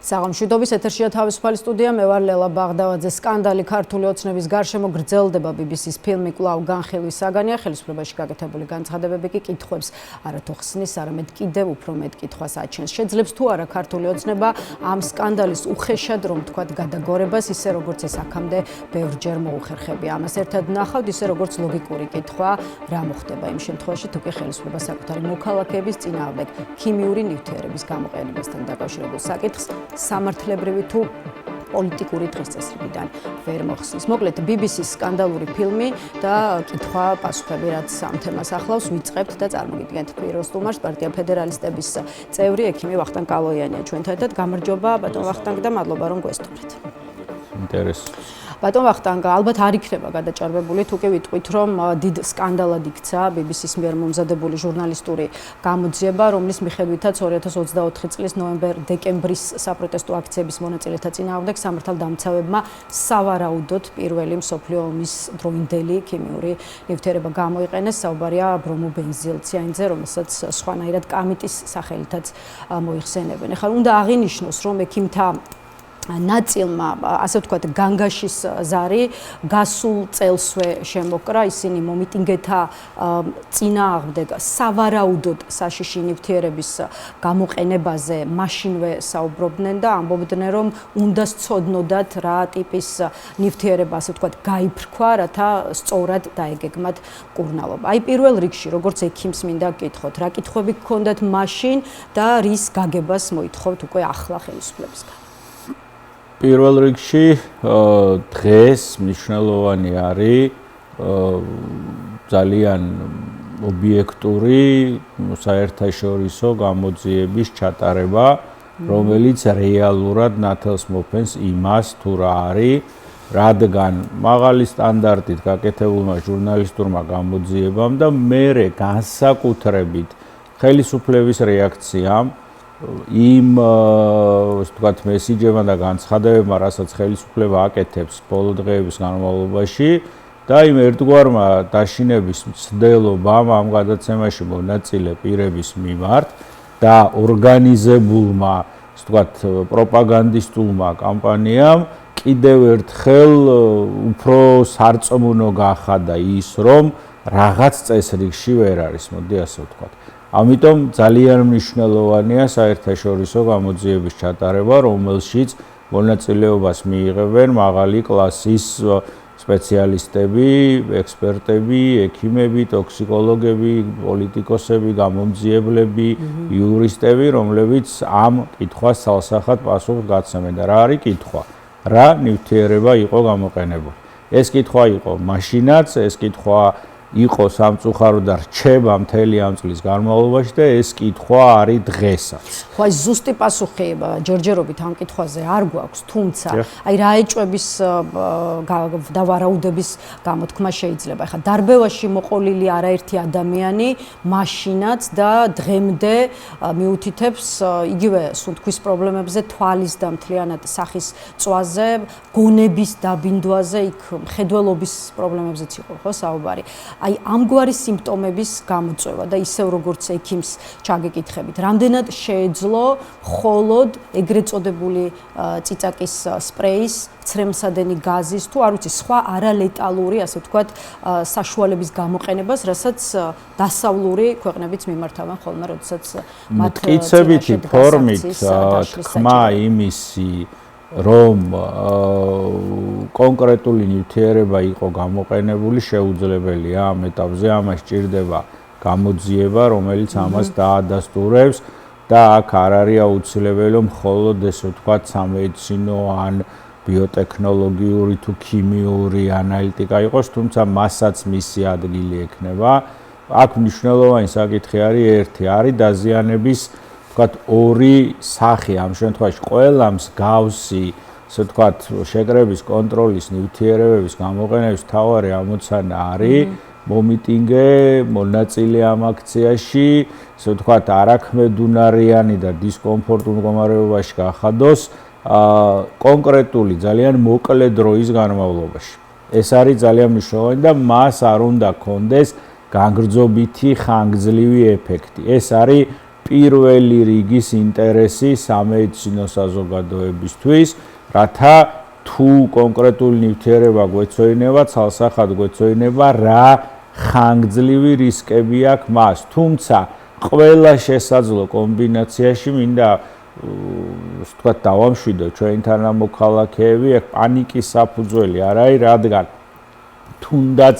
საღამშვიდობის ეთერშია თავისუფალი სტუდია, მე ვარ ლელა ბაღდავაძე. სკანდალი ქართული ოცნების გარშემო გრძელდება BBC-ს ფილმი კვლავ განხილვის საგანია, ხელისუფლებაში გაკეთებული განცხადებები კი კითხვებს არათუ ხსნის, არამედ კიდევ უფრო მეტ კითხვას აჩენს. შეძლებს თუ არა ქართული ოცნება ამ სკანდალის უხეშად, რომ თქვათ, გადაგორებას, ისე როგორც ეს აქამდე ბევრჯერ მოუხერხებია. ამას ერთად ნახავთ, ისე როგორც ლოგიკური კითხვა, რა მოხდება იმ შემთხვევაში, თუ კი ხელისუფლება საკუთარი მოქალაქეების წინააღმდეგ ქიმიური ნივთიერების გამოყენებასთან დაკავშირებულ საკითხს სამართლებრივი თუ პოლიტიკური დღესწესრიგიდან ვერ მოხსნის. მოკლედ, BBC-ს სკანდალური ფილმი და კითხვა-პასუხები, რაც ამ თემას ახლავს, ვიწყებთ და წარმოგიდგენთ. პირველ სტუმარს პარტია ფედერალისტების წევრი ექიმი ვახტანგ კალოიანია ჩვენთან ერთად. გამარჯობა, ბატონ ვახტანგ და მადლობა, რომ გვესტუმრეთ. ინტერესი. ბატონ ვახტანგ, ალბათ არ იქნება გადაჭარბებული, თუ კი ვიტყვით, რომ დიდ სკანდალად იქცა BBC-ს მიერ მომზადებული ჟურნალისტური გამოძიება, რომლის მიხედვითაც 2024 წლის ნოემბერ-დეკემბრის საპროტესტო აქციების მონაწილეთა წინააღმდეგ სამართალდამცავებმა სავარაუდოდ პირველი მსოფლიო ომის დროინდელი ქიმიური ნივთიერება გამოიყენეს. საუბარია ბრომობენზილ ციანიდზე, რომელსაც სხვანაირად კამიტის სახელითაც მოიხსენებენ. ახლა უნდა აღინიშნოს, რომ ექიმთა ნაწილმა, ასე ვთქვათ, განგაშის ზარი გასულ წელსვე შემოკრა. ისინი მომიტინგეთა წინააღმდეგ სავარაუდოდ საშიში ნივთიერების გამოყენებაზე მაშინვე საუბრობდნენ და ამბობდნენ, რომ უნდა სცოდნოდათ რა ტიპის ნივთიერება, ასე ვთქვათ, გაიფრქვა, რათა სწორად დაეგეგმათ მკურნალობა. აი, პირველ რიგში, როგორც ექიმს მინდა გკითხოთ, რა კითხვები გქონდათ მაშინ და რის გაგებას მოითხოვთ უკვე ახლა ხელისუფლებისგან? პირველ რიგში დღეს მნიშვნელოვანი არის ძალიან ობიექტური საერთაშორისო გამოძიების ჩატარება, რომელიც რეალურად ნათელს მოფენს იმას, თუ რა არის, რადგან მაღალი სტანდარტით გაკეთებულმა ჟურნალისტურმა გამოძიებამ და მერე განსაკუთრებით ხელისუფლების რეაქციამ იმ ვთქვათ მესიჯებმა და განცხადებებმა, რასაც ხელისუფლება აკეთებს ბოლო დღეების განმავლობაში და იმ ერთგვარმა დაშინების მცდელობამ ამ გადაცემაში მონაწილე პირების მიმართ და ორგანიზებულმა, ვთქვათ, პროპაგანდისტულმა კამპანიამ კიდევ ერთხელ უფრო სარწმუნო გახადა ის, რომ რაღაც წესრიგში ვერ არის, მოდი ასე ვთქვათ. ამიტომ ძალიან მნიშვნელოვანია საერთაშორისო გამოძიების ჩატარება, რომელშიც მონაწილეობას მიიღებენ მაღალი კლასის სპეციალისტები, ექსპერტები, ექიმები, ტოქსიკოლოგები, პოლიტიკოსები, გამომძიებლები, იურისტები, რომლებიც ამ კითხვას ცალსახად პასუხს გაცემენ. და რა არის კითხვა? რა ნივთიერება იყო გამოყენებული? ეს კითხვა იყო მაშინაც, ეს კითხვა იყო სამწუხარო და რჩება მთელი ამ წლის განმავლობაში და ეს კითხვა არის დღესაც. ხო, აი ზუსტი პასუხი ჯერჯერობით ამ კითხვაზე არ გვაქვს, თუმცა აი რა ეჭვების და ვარაუდების გამოთქმა შეიძლება. ახლა დარბევაში მოყოლილი არაერთი ადამიანი მაშინაც და დღემდე მიუთითებს იგივე სუნთქვის პრობლემებზე, თვალის და მთლიანად სახის წვაზე, გონების დაბინდვაზე, იქ მხედველობის პრობლემებზეც იყო ხო საუბარი. აი ამგვარი სიმპტომების გამოწვევა და ისევ როგორც ექიმს ჩაგეკითხებით, რამდენად შეეძლო მხოლოდ ეგრეთ წოდებული წიწაკის სპრეის, ცრემლსადენი გაზის თუ არ ვიცი, სხვა არალეტალური, ასე ვთქვათ, საშუალების გამოყენებას, რასაც დასავლური ქვეყნებიც მიმართავენ ხოლმე, როდესაც მათ მტკიცებითი ფორმით თქმა იმისი, რომ კონკრეტული ნივთიერება იყო გამოყენებული, შეუძლებელია ამ ეტაპზე, ამას სჭირდება გამოძიება, რომელიც ამას დაადასტურებს და აქ არ არის აუცილებელი, რომ მხოლოდ ესე ვთქვათ, სამედიცინო ან ბიოტექნოლოგიური თუ ქიმიური ანალიტიკა იყოს, თუმცა მასაც მისი ადგილი ექნება. აქ მნიშვნელოვანი საკითხი არის ერთი, არის დაზიანების ვთქვათ, ორი სახე ამ შემთხვევაში ყველა მსგავსი, ასე ვთქვათ, შეკრების კონტროლის ნივთიერებების გამოყენების მთავარი ამოცანა არის მომიტინგე, მონაწილე ამ აქციაში, ასე ვთქვათ, არაქმედუნარიანი და დისკომფორტულ მდგომარეობაში გახადოს კონკრეტული ძალიან მოკლე დროის განმავლობაში. ეს არის ძალიან მნიშვნელოვანი და მას არ უნდა ჰქონდეს განგრძობითი ხანგრძლივი ეფექტი. ეს არის პირველი რიგის ინტერესი სამედიცინო საზოგადოებისთვის, რათა თუ კონკრეტული ნივთიერება გვეცოინება, ცალსახად გვეცოინება, რა ხანგრძლივი რისკები აქვს მას. თუმცა ყველა შესაძლო კომბინაციაში მინდა ვთქვათ დავამშვიდო ჩვენი თანამოქალაქეები, აქ პანიკის საფუძველი არ არის, რადგან თუნდაც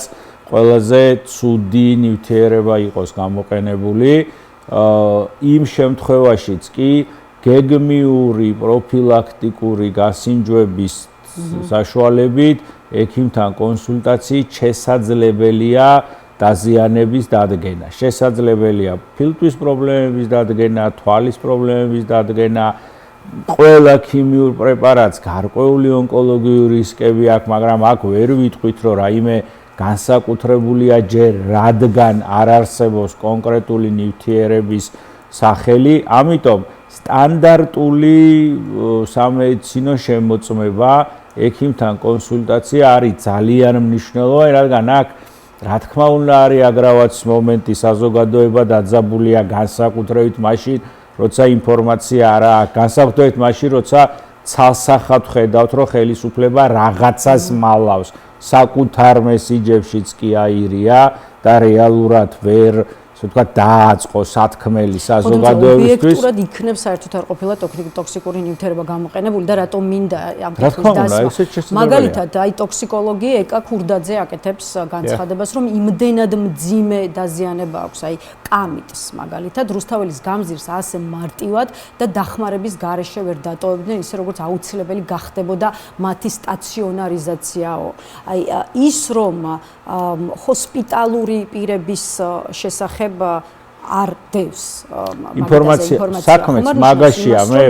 ყველაზე ცუდი ნივთიერება იყოს გამოყენებული, იმ შემთხვევაშიც კი გეგმიური პროფილაქტიკური გასინჯვების საშუალებით ექიმთან კონსულტაციით შესაძლებელია დაზიანების დადგენა. შესაძლებელია ფილტვის პრობლემების დადგენა, თვალის პრობლემების დადგენა, ყველა ქიმიურ პრეპარატს გარკვეული ონკოლოგიური რისკები აქვს, მაგრამ აქ ვერ ვიტყვით, რომ რაიმე განსაკუთრებულია ჯერ, რადგან არ არსებობს კონკრეტული ნივთიერების სახელი, ამიტომ სტანდარტული სამედიცინო შემოწმება, ექიმთან კონსულტაცია არის ძალიან მნიშვნელოვანი, რადგან აქ რა თქმა უნდა არის აგრავაციის მომენტი, საზოგადოება დაძაბულია განსაკუთრებით მაშინ, როცა ინფორმაცია არ აქვს, განსაკუთრებით მაშინ, როცა ცალსახად ხედავთ, რომ ხელისუფლება რაღაცას მალავს, საკუთარ მესიჯებშიც კი აირია და რეალურად ვერ ასე ვთქვათ, დააწყო სათქმელი საზოგადოებისთვის. ობიექტურად იქნებს საერთოდ არ ყოფილა ტოქსიკური ნივთიერება გამოყენებული და რატომ მინდა ამ კითხვის დასმა. მაგალითად, აი ტოქსიკოლოგი ეკა ქურდაძე აკეთებს განცხადებას, რომ იმდენად მძიმე დაზიანება აქვს, აი კამიტს მაგალითად, რუსთაველის გამზირს ასე მარტივად და დახმარების გარეშე ვერ დატოვებდნენ, ისე როგორც აუცილებელი გახდებოდა მათი სტაციონარიზაციაო. აი ის რომ ჰოსპიტალური პირების შესახებ არ დევს ინფორმაცია საქმეს მაგაშია მე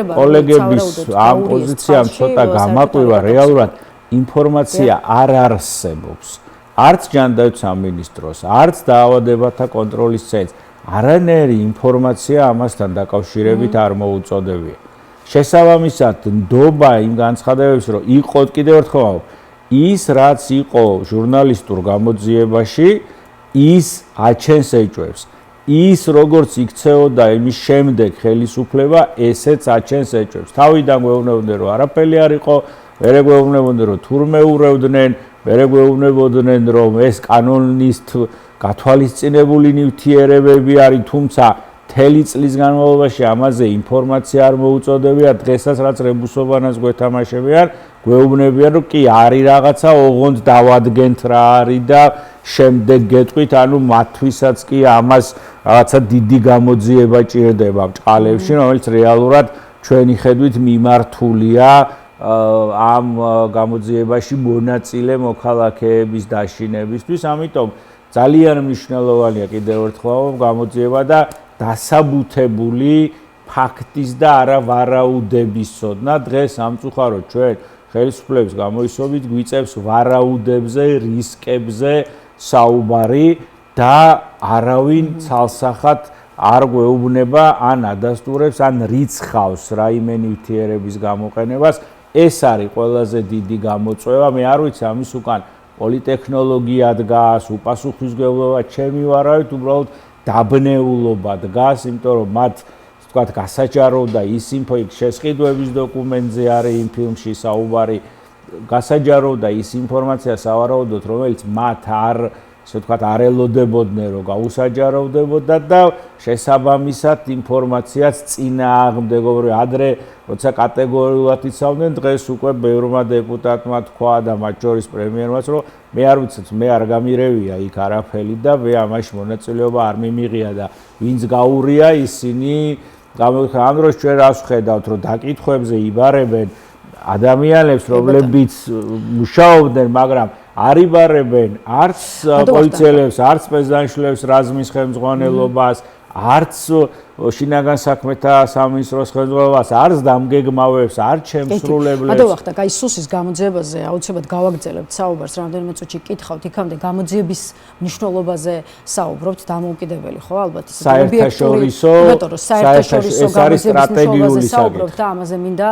კოლეგების ამ პოზიციამ ცოტა გამაკვირვა რეალურად ინფორმაცია არ არსებობს არც ჯანდაცვის სამინისტროს არც დაავადებათა კონტროლის ცენტრს არანაირი ინფორმაცია ამასთან დაკავშირებით არ მოუწოდებია შესაბამისად ნდობა იმ განცხადებებს რომ იყოთ კიდევ ერთხელ ის რაც იყო ჟურნალისტურ გამოძიებაში ის აჩენს ეჭვებს ის როგორც იქცეოდა იმის შემდეგ ხელისუფლება ესეც აჩენს ეჭვებს თავიდან გვეუბნებოდნენ რომ არაფერი არ იყო მერე გვეუბნებოდნენ რომ თურმე ურევდნენ მერე გვეუბნებოდნენ რომ ეს კანონის გათვალისწინებული ნივთიერებები არის თუმცა მთელი წლის განმავლობაში ამაზე ინფორმაცია არ მოუწოდებია დღესაც რაც რებუსობანას გვეთამაშებიან გვეუბნებიან რომ კი არის რაღაცა ოღონდ დავადგენთ რა არის და შემდეგ გეტყვით ანუ მათთვისაც კი ამას რაღაცა დიდი გამოძიება ჭირდება ბჭყალებში რომელიც რეალურად ჩვენი ხედვით მიმართულია ამ გამოძიებაში მონაწილე მოქალაქეების დაშინებისთვის ამიტომ ძალიან მნიშვნელოვანია კიდევ ერთხელ გამოძიება და დასაბუთებული ფაქტის და არა ვარაუდების ცოდნა დღეს სამწუხაროდ ჩვენ ხელისუფლების გამოისობით გვიწევს ვარაუდებზე რისკებზე საუბარი და არავინ ცალსახად არ გვეუბნება ან ადასტურებს ან რიცხავს რაიმე ნივთიერების გამოყენებას ეს არის ყველაზე დიდი გამოწვევა მე არ ვიცი ამის უკან პოლიტექნოლოგია დგას უპასუხისმგებლობა ჩემი ვარავით უბრალოდ დაბნეულობა დგას იმიტომ რომ მათ ვთქვათ გასაჯაროვდა ის ინფო შესყიდვების დოკუმენტზე არის იმ ფილმში საუბარი გასაჯაროვდა ის ინფორმაცია სავარაუდოდ რომელიც მათ არ ასე ვთქვათ არ ელოდებოდნენ რომ გაუსაჯაროვდებოდა და შესაბამისად ინფორმაციაც წინააღმდეგობრივ ადრე როცა კატეგორიულად იცავდნენ დღეს უკვე ბევრმა დეპუტატმა თქვა და მათ შორის პრემიერმაც რომ მე არ ვიცით მე არ გამირევია იქ არაფერი და მე ამაში მონაწილეობა არ მიმიღია და ვინც გაურია ისინი ამ დროს ჩვენ რას ვხედავთ რომ დაკითხვებზე იბარებენ ადამიანებს რომლებიც მუშაობდნენ მაგრამ არ იბარებენ არც პოლიციელებს არც სპეცდანიშნულებს რაზმის ხელმძღვანელობას არც შინაგან საქმეთა სამინისტროს ხელმძღვანელობას არც დამგეგმავებს არც შემსრულებლებს გადავახტა აი სუსის გამოძიებაზე აუცილებლად გავაგრძელებთ საუბარს რამდენიმე წუთში კითხავთ იქამდე გამოძიების მნიშვნელობაზე საუბრობთ დამოუკიდებელი ხო ალბათ ის საერთაშორისო გამოძიების საუბრობთ და ამაზე მინდა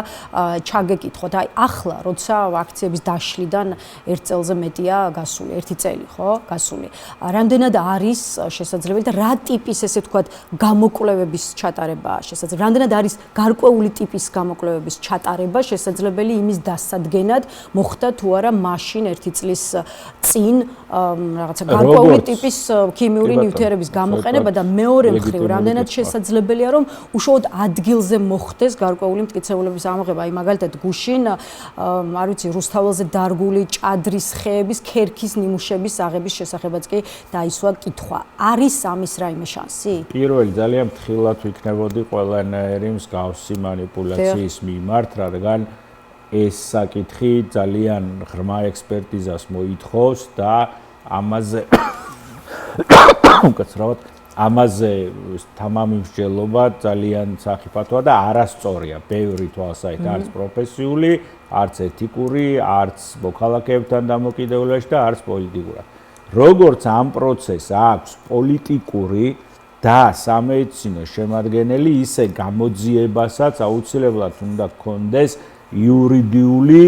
ჩაგეკითხოთ აი ახლა როცა აქციების დაშლიდან ერთ წელზე მეტია გასული ერთი წელი ხო გასული რამდენად არის შესაძლებელი და რა ტიპის ესე ვთქვათ გამოკვლევები გამოკვლევების ჩატარება შესაძლებელი. რამდენად არის გარკვეული ტიპის გამოკვლევების ჩატარება შესაძლებელი იმის დასადგენად მოხდა თუ არა მაშინ ერთი წლის წინ რაღაცა გარკვეული ტიპის ქიმიური ნივთიერების გამოყენება და მეორე მხრივ რამდენად შესაძლებელია რომ უშუალოდ ადგილზე მოხდეს გარკვეული მტკიცებულების ამოღება. აი მაგალითად გუშინ არ ვიცი რუსთაველზე დარგული ჭადრის ხეების ქერქის ნიმუშების აღების შესახებაც კი დაისვა კითხვა. არის ამის რაიმე შანსი? პირველი ძალიან ფრთხილად ვიქნებოდი ყველანაირი მსგავსი მანიპულაციის მიმართ, რადგან ეს საკითხი ძალიან ღრმა ექსპერტიზას მოითხოვს და ამაზე თამამი მსჯელობა ძალიან სახიფათოა და არასწორია. ბევრი თვალსაჩინო არც პროფესიული, არც ეთიკური, არც მოქალაქეებთან დამოკიდებულებაში და არც პოლიტიკურად. როგორც ამ პროცესს აქვს პოლიტიკური და სამედიცინო შემადგენელი, ისე გამოძიებასაც აუცილებლად უნდა გქონდეს იურიდიული,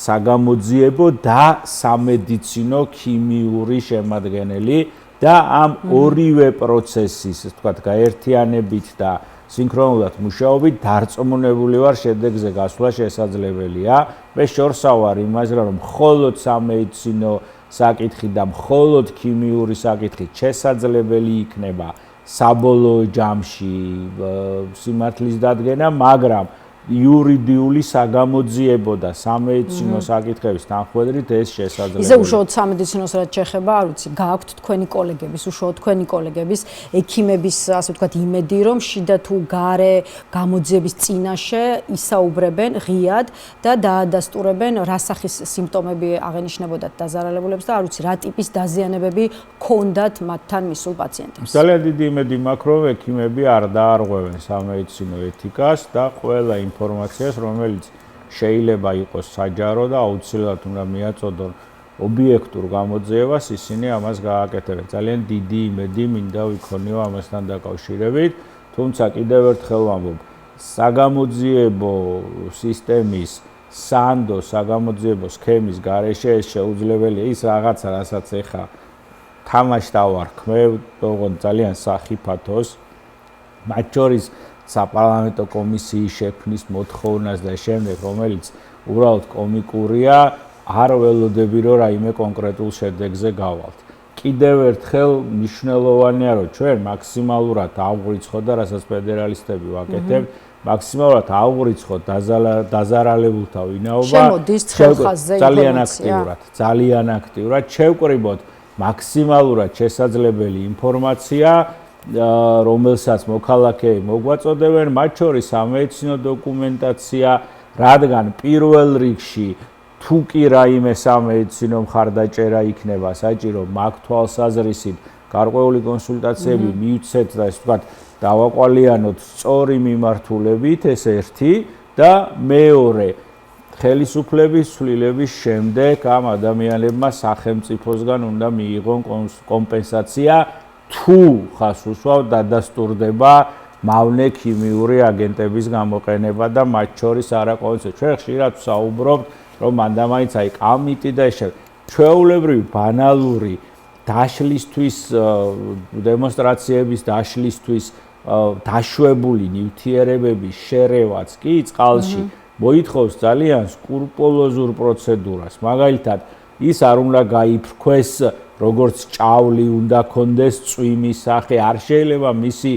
საგამოძიებო და სამედიცინო ქიმიური შემადგენელი და ამ ორივე პროცესის, ასე ვთქვათ, გაერთიანებით და სინქრონულად მუშაობით დარწმუნებული ვარ შედეგზე გასვლა შესაძლებელია. მე შორსა ვარ იმაზე, რომ მხოლოდ სამედიცინო საკითხი და მხოლოდ ქიმიური საკითხი შესაძლებელი იქნება საბოლოო ჯამში სიმართლის დადგენა, მაგრამ იურიდიული საგამოძიებო და სამედიცინო საკითხების თანხმდით ეს შესაძლებელია. ისე უშუალოდ სამედიცინოს რაც შეეხება, არ ვიცი, გააქვთ თქვენი კოლეგების, უშუალოდ თქვენი კოლეგების, ექიმების, ასე ვთქვათ, იმედი, რომ შიდა თუ გარე გამოძიების წინაშე ისაუბრებენ ღიად და დაადასტურებენ რა სახის სიმპტომები აღენიშნებოდათ დაზარალებულებს და არ ვიცი, რა ტიპის დაზიანებები ჰქონდათ მათთან მისულ პაციენტებს. ძალიან დიდი იმედი მაქვს, რომ ექიმები არ დაარღვევენ სამედიცინო ეთიკას და ყველა ინფორმაციას, რომელიც შეიძლება იყოს საჯარო და აუცილებლად უნდა მიაწოდონ ობიექტურ გამოძიებას, ისინი ამას გააკეთებენ. ძალიან დიდი იმედი მინდა ვიქონიო ამასთან დაკავშირებით, თუმცა კიდევ ერთხელ ვამბობ, საგამოძიებო სისტემის, სანდო საგამოძიებო სქემის გარეშე ეს შეუძლებელია ის რაღაცა, რასაც ეხა თამაშს ვარქმევ, ოღონდ ძალიან სახიფათოს, მათ შორის საპარლამენტო კომისიის შექმნის მოთხოვნას და შემდეგ, რომელიც უბრალოდ კომიკურია, არ ველოდები, რომ რაიმე კონკრეტულ შედეგზე გავალთ. კიდევ ერთხელ მნიშვნელოვანია, რომ ჩვენ მაქსიმალურად ავღრიცხოთ და რასაც ფედერალისტები ვაკეთებთ, მაქსიმალურად ავღრიცხოთ დაზარალებულთა ვინაობა. შემოდის ხელხაზზე ინფორმაცია. ძალიან აქტიურად შევკრიბოთ მაქსიმალურად შესაძლებელი ინფორმაცია, რომელსაც მოქალაქეები მოგვაწოდებენ, მათ შორის სამედიცინო დოკუმენტაცია, რადგან პირველ რიგში თუ კი რაიმე სამედიცინო მხარდაჭერა იქნება საჭირო, მაგ თვალსაზრისით გარკვეული კონსულტაციები მივცეთ და ესე ვთქვათ, დავაყვალიანოთ სწორი მიმართულებით, ეს ერთი და მეორე ხელისუფლების ცვლილების შემდეგ ამ ადამიანებმა სახელმწიფოსგან უნდა მიიღონ კომპენსაცია თუ ხას უსვავ დადასტურდება მავნე ქიმიური აგენტების გამოყენება და მათ შორის არაკონცეფცია. ჩვენ ხშირად ვსაუბრობთ, რომ მანდამაინც აი კამიტი და ეს ჩვეულებრივი ბანალური დაშლისთვის, დემონსტრაციების დაშლისთვის დაშვებული ნივთიერებების შერევაც კი წყალში მოითხოვს ძალიან სკრუპულოზურ პროცედურას. მაგალითად, ის არ უნდა გაიფრქვეს როგორც ჭავლი უნდა კონდეს წვიმის სახე, არ შეიძლება მისი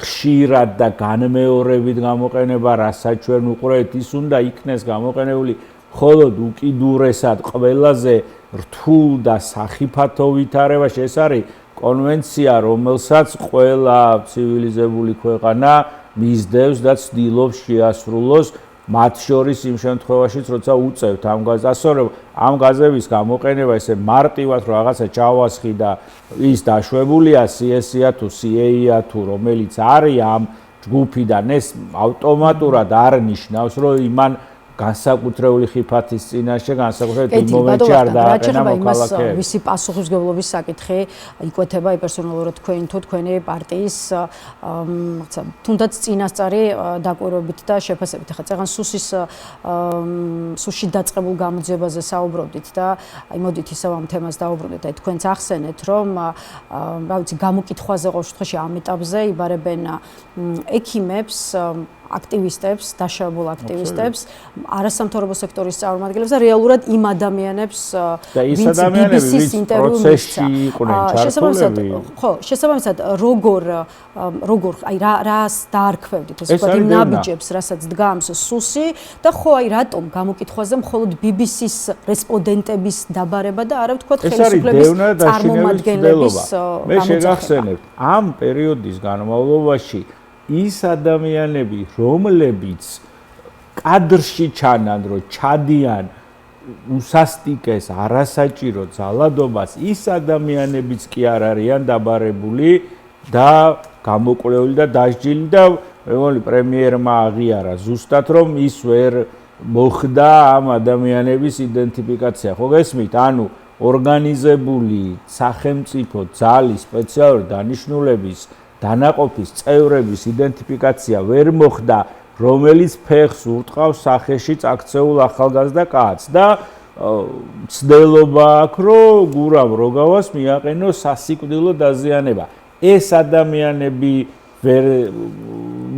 ხშირად და განმეორებით გამოყენება, რასაც ჩვენ უყურებთ, ის უნდა იქნეს გამოყენებული მხოლოდ უკიდურესად ყველაზე რთულ და სახიფათო ვითარებაში. ეს არის კონვენცია, რომელსაც ყველა ცივილიზებული ქვეყანა მისდევს და ცდილობს შეასრულოს, მათ შორის იმ შემთხვევაშიც, როცა უწევთ ამ გაზს. ასწორებ, ამ გაზების გამოყენება ესე მარტივად რომ რაღაცა ჩავასხი და ის დაშვებულია CS-ია თუ CA-ია თუ რომელიც არის ამ ჯგუფიდან, ეს ავტომატურად არ ნიშნავს, რომ იმან განსაკუთრებული ხიფათის წინაშე, განსაკუთრებით იმ მომენტში არ დააყენა მოქალაქეები. ვისი პასუხისმგებლობის საკითხი იკვეთება პერსონალურად თქვენ თუ თქვენი პარტიის თუნდაც წინასწარი დაკვირვებით და შეფასებით. ხა წეგან სუსში დაწყებულ გამოძიებაზე საუბრობდით და აი მოდით ისევ ამ თემას დაუბრუნდეთ. აი თქვენც ახსენეთ, რომ რა ვიცი, გამოკითხვაზე ყოველ შემთხვევაში ამ ეტაპზე იბარებენ ექიმებს, აქტივისტებს, დაშავებულ აქტივისტებს, არასამთავრობო სექტორის წარმომადგენლებს და რეალურად იმ ადამიანებს, ვინც BBC-ს ინტერვიუ მისცა. ხო, შესაბამისად, როგორ აი რას დაარქვევდით, ესე ვთქვათ, იმ ნაბიჯებს, რასაც დგამს სუსი და ხო აი რატომ გამოკითხვაზე მხოლოდ BBC-ს რესპონდენტების დაბარება და არა ვთქვათ ხელისუფლების წარმომადგენლების მე შეგახსენებთ, ამ პერიოდის განმავლობაში ის ადამიანები, რომლებიც კადრში ჩანან, რომ ჩადიან უსასტიკეს, არასაჭირო ძალადობას, ის ადამიანებიც კი არ არიან დაბარებული და გამოკვლეული და დასჯილი და მეგონი პრემიერმა აღიარა ზუსტად რომ ის ვერ მოხდა ამ ადამიანების იდენტიფიკაცია. ხო გესმით? ანუ ორგანიზებული სახელმწიფო ძალის სპეციალური დანიშნულების დანაყოფის წევრების იდენტიფიკაცია ვერ მოხდა, რომელიც ფეხს უტყავს სახეში წაქცეულ ახალგაზრდა კაცს და ცდელობა აქვს, რომ გურავ როგავას მიაყენოს სასიკვდილო დაზიანება. ეს ადამიანები ვერ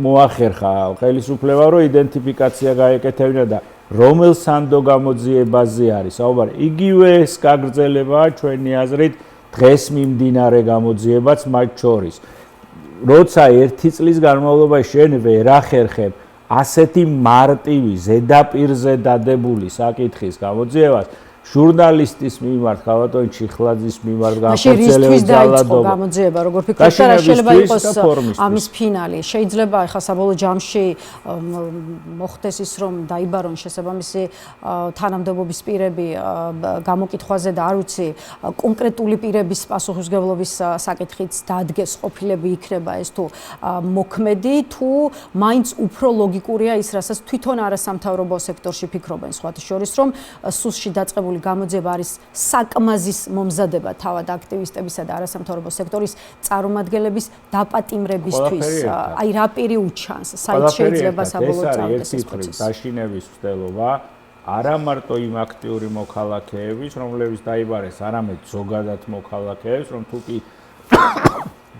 მოახერხა ხელისუფლება, რომ იდენტიფიკაცია გაეკეთებინა და რომელ სანდო გამოძიებაზე არის საუბარი. იგივე ეს გაგრძელებაა ჩვენი აზრით დღეს მიმდინარე გამოძიებაც მათ შორის. როცა ერთი წლის განმავლობაში შენ ვერ ახერხებ ასეთი მარტივი ზედაპირზე დადებული საკითხის გამოძიებას, ჟურნალისტის მიმართ, ხავატონი ჩიხლაძის მიმართ განხორციელებს ძალადობა. გამოძიება, როგორ ფიქრობთ, რა შეიძლება იყოს ამის ფინალი? შეიძლება ახლა საბოლოო ჯამში მოხდეს ის, რომ დაიბარონ შესაბამისი თანამდებობის პირები გამოკითხვაზე და არ ვიცი, კონკრეტული პირების პასუხისმგებლობის საკითხიც დაადგეს, ყოფილები იქნება ეს თუ მოქმედი, თუ მაინც უფრო ლოგიკურია ის, რასაც თვითონ არასამთავრობო სექტორში ფიქრობენ, სხვათა შორის, რომ სუსში დაწყებული გამოძიება არის საკმაზის მომზადება თავად აქტივისტებისა და არასამთავრობო სექტორის წარმომადგენლების დაპატიმრებისთვის. აი რა პირი უჩანს, საით შეიძლება საბოლოოდ წავიდეს ეს პროცესი. დაშინების ცდელობა არა მარტო იმ აქტიური მოქალაქეების, რომლებიც დაიბარეს, არამედ ზოგადად მოქალაქეებს, რომ თუ კი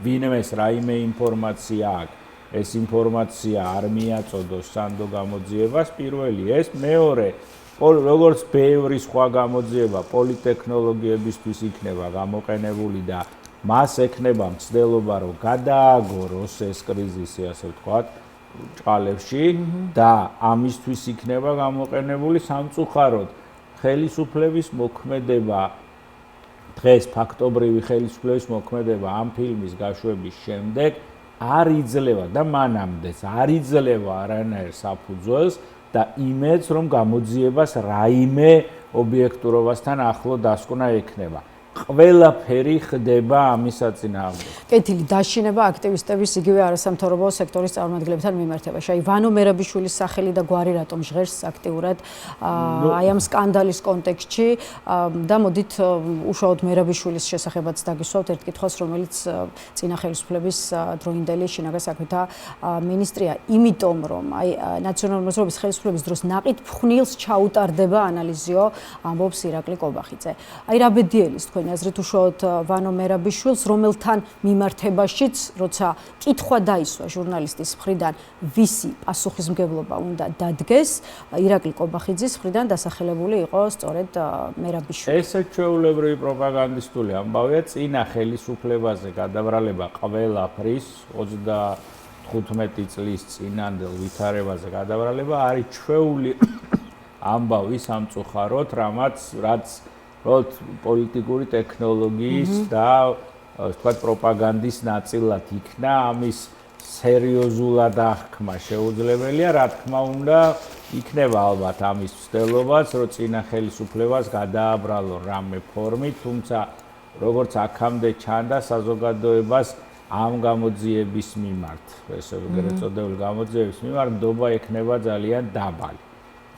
ვინმეს რაიმე ინფორმაცია აქვს, ეს ინფორმაცია არ მიაწოდოს სანდო გამოძიებას, პირველი ეს, მეორე როგორც ბევრი სხვა გამოძიება პოლიტექნოლოგიებისთვის იქნება გამოყენებული და მას ექნება მცდელობა, რომ გადააგოროს ეს კრიზისი, ასე ვთქვათ, ჭყალებში და ამისთვის იქნება გამოყენებული სამწუხაროდ ხელისუფლების მოქმედება. დღეს ფაქტობრივი ხელისუფლების მოქმედება ამ ფილმის გაშვების შემდეგ არ იძლევა და მანამდეც არ იძლევა არანაირ საფუძველს და იმედს, რომ გამოძიებას რაიმე ობიექტურობასთან ახლო დასკვნა ექნება. ყველაფერი ხდება ამის საწინააღმდეგოდ. კეთილი დაშინება აქტივისტების იგივე არასამთავრობო სექტორის წარმომადგენლებთან მიმართებაში. აი ვანო მერაბიშვილის სახელი და გვარი რატომ ჟღერს აქტიურად აი ამ სკანდალის კონტექსტში და მოდით უშუალოდ მერაბიშვილის შესახებაც დაგისვავთ ერთ კითხვას, რომელიც წინა ხელისუფლების დროინდელი შინაგან საქმეთა მინისტრია, იმიტომ რომ აი ნაციონალური მოძრაობის ხელისუფლების დროს ნაყიდ ფხვნილს ჩაუტარდება ანალიზიო, ამბობს ირაკლი კობახიძე. აი რა ბედიელის თქვენ აზრით უშუალოდ ვანო მერაბიშვილს, რომელთან მიმართებაშიც, როცა კითხვა დაისვა ჟურნალისტის მხრიდან, ვისი პასუხისმგებლობა უნდა დადგეს, ირაკლი კობახიძის მხრიდან დასახელებული იყო სწორედ მერაბიშვილი. ეს ჩვეულებრივი პროპაგანდისტული ამბავია, წინა ხელისუფლებაზე გადაბრალება ყველაფრის 35 წლის წინანდელ ვითარებაზე გადაბრალება არის ჩვეული ამბავი სამწუხაროდ, რაც პოლიტიკური ტექნოლოგიის და ვთქვათ პროპაგანდის ნაწილად იქნა, ამის სერიოზულად აღქმა შეუძლებელია, რა თქმა უნდა, იქნება ალბათ ამის ცდელობაც, რომ წინა ხელისუფლებას გადააბრალონ რამე ფორმით, თუმცა როგორც აქამდე ჩანდა საზოგადოებას ამ გამოძიების მიმართ, ესე ვეღარ წოდებული გამოძიების მიმართ ნდობა ექნება ძალიან დაბალი.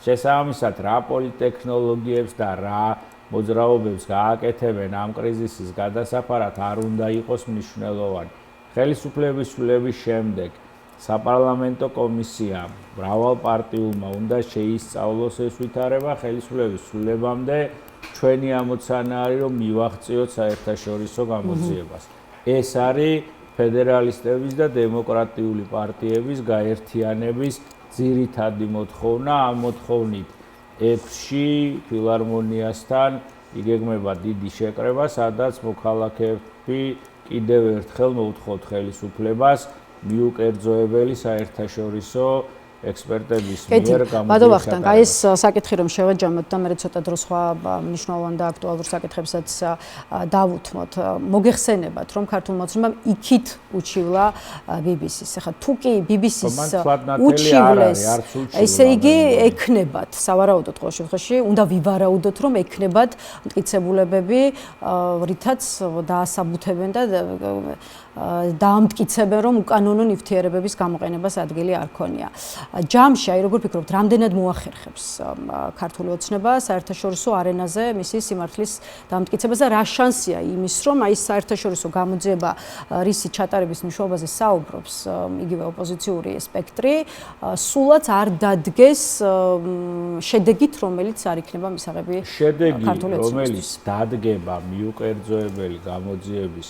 შესაბამისად რა პოლიტექნოლოგიებს და რა მოძრაობებს გააკეთებენ ამ კრიზისის გადასაფარად არ უნდა იყოს მნიშვნელოვანი. ხელისუფლების ცვლილების შემდეგ საპარლამენტო კომისიამ მრავალპარტიულმა უნდა შეისწავლოს ეს ვითარება ხელისუფლების ცვლილებამდე ჩვენი ამოცანა არის რომ მივაღწიოთ საერთაშორისო გამოძიებას. ეს არის ფედერალისტების და დემოკრატიული პარტიების გაერთიანების ძირითადი მოთხოვნა. ამ მოთხოვნით 6-ში ფილარმონიასთან იგეგმება დიდი შეკრება, სადაც მოქალაქეები კიდევ ერთხელ მოუთხოვთ ხელისუფლებას მიუკერძოებელი საერთაშორისო ექსპერტების მიერ გამოძიების. ბატონ ვახტანგ, აი ეს საკითხი რომ შევაჯამოთ და მე ცოტა დრო სხვა მნიშვნელოვან და აქტუალურ საკითხებსაც დავუთმოთ. მოგეხსენებათ რომ ქართულ მოცემამ იქით უჩივლა BBC-ს. ახლა თუ კი BBC-ს უჩივლეს, ესე იგი ექნებათ, სავარაუდოდ ყოველ შემთხვევაში უნდა ვივარაუდოთ რომ ექნებათ მტკიცებულებები, რითაც დაასაბუთებენ და დაამტკიცებენ რომ უკანონო ნივთიერებების გამოყენებას ადგილი არ ქონია. ჯამში, აი როგორ ფიქრობთ, რამდენად მოახერხებს ქართული ოცნება საერთაშორისო არენაზე მისი სიმართლის დამტკიცებას და რა შანსია იმის, რომ აი საერთაშორისო გამოძიება რისი ჩატარების მნიშვნელობაზე საუბრობს იგივე ოპოზიციური სპექტრი, სულაც არ დადგეს შედეგით, რომელიც არ იქნება მისაღები ქართული ოცნებისთვის. რომელიც დადგება მიუკერძოებელი გამოძიების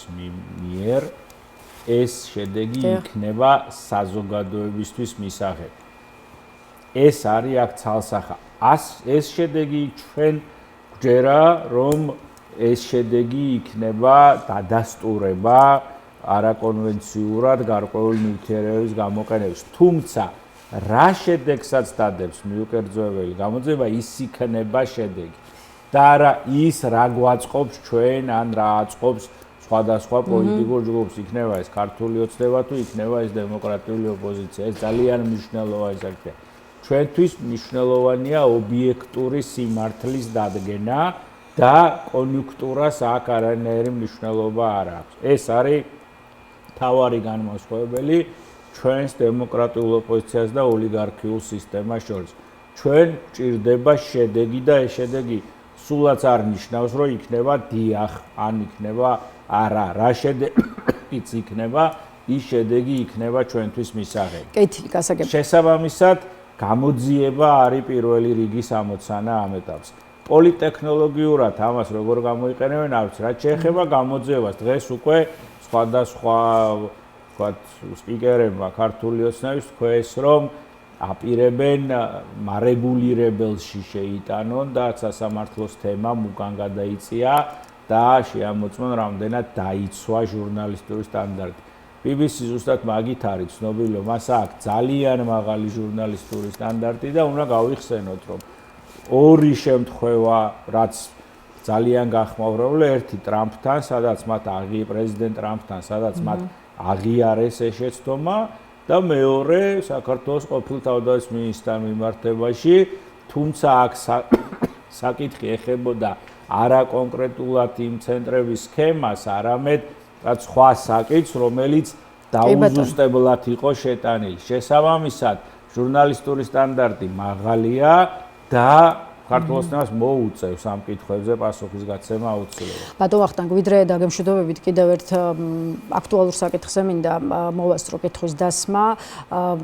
მიერ ეს შედეგი იქნება საზოგადოებისთვის მისაღები. ეს არის აქ ცალსახა. ეს შედეგი ჩვენ გვჯერა, რომ ეს შედეგი იქნება დადასტურება არაკონვენციურად გარკვეული ნივთიერებების გამოყენების. თუმცა რა შედეგსაც დადებს მიუკერძოებელი გამოძიება, ის იქნება შედეგი. და არა ის რა გვაწყობს ჩვენ ან რა აწყობს სხვადასხვა პოლიტიკურ ჯგუფს, იქნება ეს ქართული ოცნება თუ იქნება ეს დემოკრატიული ოპოზიცია. ეს ძალიან მნიშვნელოვანი საკითხია. ჩვენთვის მნიშვნელოვანია ობიექტური სიმართლის დადგენა და კონიუნქტურას აქ არანაირი მნიშვნელობა არ აქვს. ეს არის მთავარი განმასხვავებელი ჩვენს დემოკრატიულ ოპოზიციას და ოლიგარქიულ სისტემას შორის. ჩვენ გვჭირდება შედეგი და ეს შედეგი სულაც არ ნიშნავს, რომ იქნება დიახ, ან იქნება არა. რა შედეგიც იქნება, ის შედეგი იქნება ჩვენთვის მისაღები. კეთილი, გასაგებია. შესაბამისად, გამოძიება არის პირველი რიგის ამოცანა ამ ეტაპზე. პოლიტექნოლოგიურად ამას როგორ გამოიყენებენ, არ ვიცი, რაც შეეხება გამოძიებას. დღეს უკვე სხვადასხვა, ვთქვათ, სპიკერებმა ქართული ოცნების თქვეს, რომ აპირებენ მარეგულირებელში შეიტანონ და სასამართლოს თემამ უკან გადაიწია და შეამოწმონ რამდენად დაიცვა ჟურნალისტური სტანდარტი. BBC ზუსტად მაგით არის ცნობილი, რომ მას აქვს ძალიან მაღალი ჟურნალისტური სტანდარტი და უნდა გავიხსენოთ, რომ ორი შემთხვევა, რაც ძალიან გახმაურებელია, ერთი ტრამპთან, სადაც მათ პრეზიდენტ ტრამპთან, სადაც მათ აღიარეს ეს შეცდომა და მეორე საქართველოს ყოფილ თავდაცვის მინისტრთან მიმართებაში, თუმცა აქ საკითხი ეხებოდა არა კონკრეტულად იმ ცენტრების სქემას, არამედ სხვა საკითხს, რომელიც დაუზუსტებლად იყო შეტანილი. შესაბამისად, ჟურნალისტური სტანდარტი მაღალია და ქართულ ოცნებას მოუწევს ამ კითხვებზე პასუხისგაცემა აუცილებლად. ბატონ ვახტანგ, ვიდრე დაგემშვიდობებით კიდევ ერთ აქტუალურ საკითხზე მინდა მოვასწრო კითხვის დასმა.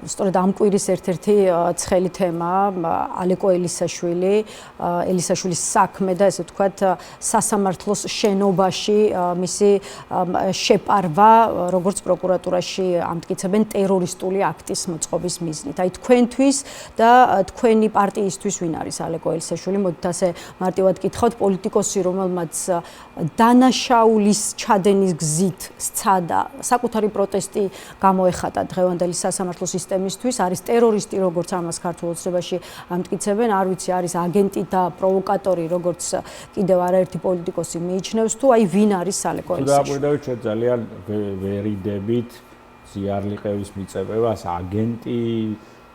სწორედ ამ კვირის ერთ-ერთი ცხელი თემაა ალეკო ელისაშვილის საქმე და ესე ვთქვათ სასამართლოს შენობაში მისი შეპარვა, როგორც პროკურატურაში ამტკიცებენ ტერორისტული აქტის მოწყობის მიზნით. აი თქვენთვის და თქვენი პარტიისთვის ვინ არის ალეკო ელისაშვილი? მოდით ასე მარტივად გითხოვთ, პოლიტიკოსი, რომელმაც დანაშაულის ჩადენის გზით სცადა, საკუთარი პროტესტი გამოეხატა დღევანდელი სასამართლო სისტემისთვის, არის ტერორისტი, როგორც ამას ქართულ ოცნებაში ამტკიცებენ, არ ვიცი, არის агенტი და პროვოკატორი, როგორც კიდევ არაერთი პოლიტიკოსი მიიჩნევს, თუ აი ვინ არის ალეკო ელისაშვილი? დააკვირდებით, ჩვენ ძალიან ვერიდებით ზიარლიყევის მიწებებას, აგენტი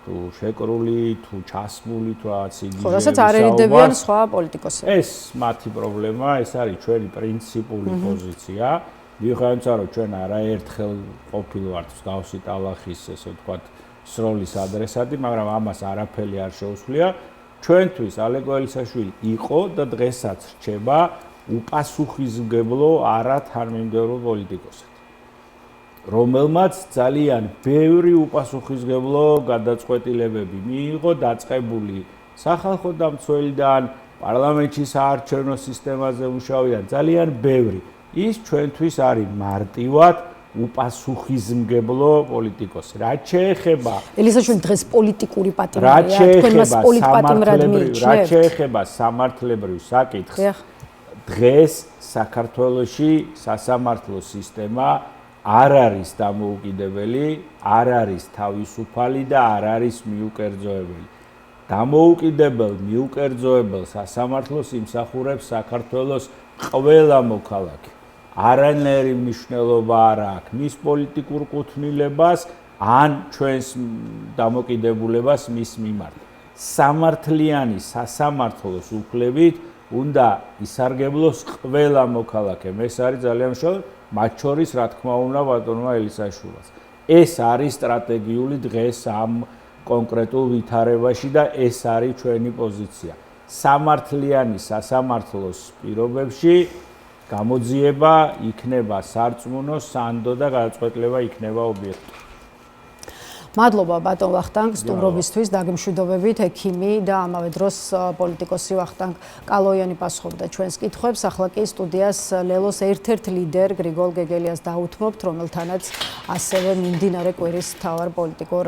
თუ შეკრული, თუ ჩასმული, თუ რაღაც იგივე. ხო, რასაც არ ერიდებიან სხვა პოლიტიკოსები. ეს მათი პრობლემა, ეს არის ჩვენი პრინციპული პოზიცია. მიუხედავად იმისა, რომ ჩვენ არაერთხელ ყოფილვართ მსგავსი ტალახის, ესე ვთქვათ, სროლის ადრესატი, მაგრამ ამას არაფერი არ შეუცვლია. ჩვენთვის ალეკო ელისაშვილი იყო და დღესაც რჩება უპასუხისმგებლო არათანმიმდევრო პოლიტიკოსად, რომელმაც ძალიან ბევრი უპასუხისმგებლო გადაწყვეტილებები მიიღო დაწყებული სახალხო დამცველიდან, პარლამენტში საარჩევნო სისტემაზე მუშაობიდან, ძალიან ბევრი. ის ჩვენთვის არის მარტივად უპასუხისმგებლო პოლიტიკოსი. რაც შეეხება ელისაშვილი დღეს პოლიტიკური პატიმარია, თქვენ მას პოლიტპატიმრად მიიჩნევთ? რაც შეეხება სამართლებრივ საკითხს, დღეს საქართველოში სასამართლო სისტემა არ არის დამოუკიდებელი, არ არის თავისუფალი და არ არის მიუკერძოებელი. დამოუკიდებელ, მიუკერძოებელ სასამართლოს იმსახურებს საქართველოს ყველა მოქალაქე. არანაირი მნიშვნელობა არ აქვს მის პოლიტიკურ კუთვნილებას ან ჩვენს დამოკიდებულებას მის მიმართ. სამართლიანი სასამართლოს უფლებით უნდა ისარგებლოს ყველა მოქალაქე. ეს არის ძალიან მნიშვნელოვანი, მათ შორის რა თქმა უნდა ბატონმა ელისაშვილს. ეს არის სტრატეგიული დღეს ამ კონკრეტულ ვითარებაში და ეს არის ჩვენი პოზიცია. სამართლიანი სასამართლოს პირობებში გამოძიება იქნება სარწმუნო, სანდო და გადაწყვეტილება იქნება ობიექტური. მადლობა ბატონ ვახტანგ სტუმრობისთვის, დაგემშვიდობებით, ექიმი და ამავე დროს პოლიტიკოსი ვახტანგ კალოიანი პასუხობდა ჩვენს კითხვებს. ახლა კი სტუდიას ლელოს ერთ-ერთ ლიდერ გრიგოლ გეგელიას დაუთმობთ, რომელთანაც ასევე მიმდინარე კვირის მთავარ პოლიტიკურ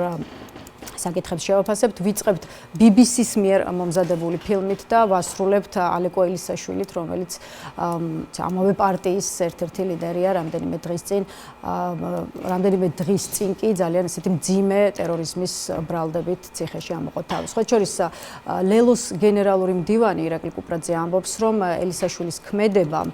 საკითხებს შევაფასებთ. ვიწყებთ BBC-ს მიერ მომზადებული ფილმით და ვასრულებთ ალეკო ელისაშვილით, რომელიც ამავე პარტიის ერთ-ერთი ლიდერია. რამდენიმე დღის წინ კი ძალიან ისეთი მძიმე ტერორიზმის ბრალდებით ციხეში ამოყო თავის. ხო შორის ლელოს გენერალური მდივანი ირაკლი კუპრაძე ამბობს, რომ ელისაშვილის ქმედებამ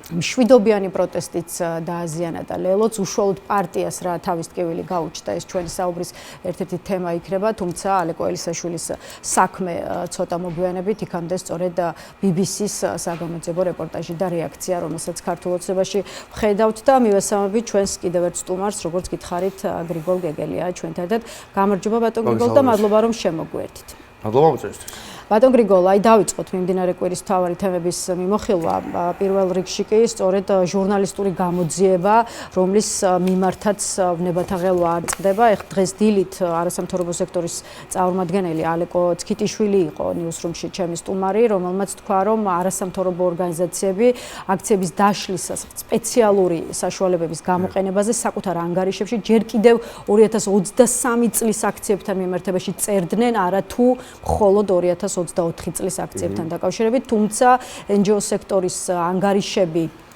მშვიდობიანი პროტესტიც დააზიანა და ლელოც უშუალოდ პარტიას რა თავის ტკივილი გაუჩნდა. ეს ჩვენი საუბრის ერთ-ერთი თემა იქნება, თუმცა ალეკო ელისაშვილის საქმე ცოტა მოგვიანებით იქამდე სწორედ BBC-ს საგამოძიებო რეპორტაჟი და რეაქცია, რომელსაც ქართულ ოცნებაში ვხედავთ და მივესალმებით ჩვენს კიდევ ერთ სტუმარს, როგორც გითხარით, გრიგოლ გეგელია ჩვენთან ერთად. გამარჯობა ბატონ გრიგოლ და მადლობა რომ შემოგვერთით. მადლობა მოწესრიგებისთვის. ბატონ გრიგოლ, დავიწყოთ მიმდინარე კვირის მთავარი თემების მიმოხილვა. პირველ რიგში კი სწორედ ჟურნალისტური გამოძიება, რომლის მიმართაც ვნებათა ღელვა არ წყდება. დღეს დილით არასამთავრობო სექტორის წარმომადგენელი ალეკო ცქიტიშვილი იყო ნიუსრუმში ჩემი სტუმარი, რომელმაც თქვა, რომ არასამთავრობო ორგანიზაციები აქციების დაშლისას სპეციალური საშუალებების გამოყენებაზე საკუთარ ანგარიშებში ჯერ კიდევ 2023 წლის აქციებთან მიმართებაში წერდნენ, არა თუ მხოლოდ 2024 წლის აქციებთან დაკავშირებით, თუმცა NGO სექტორის ანგარიშები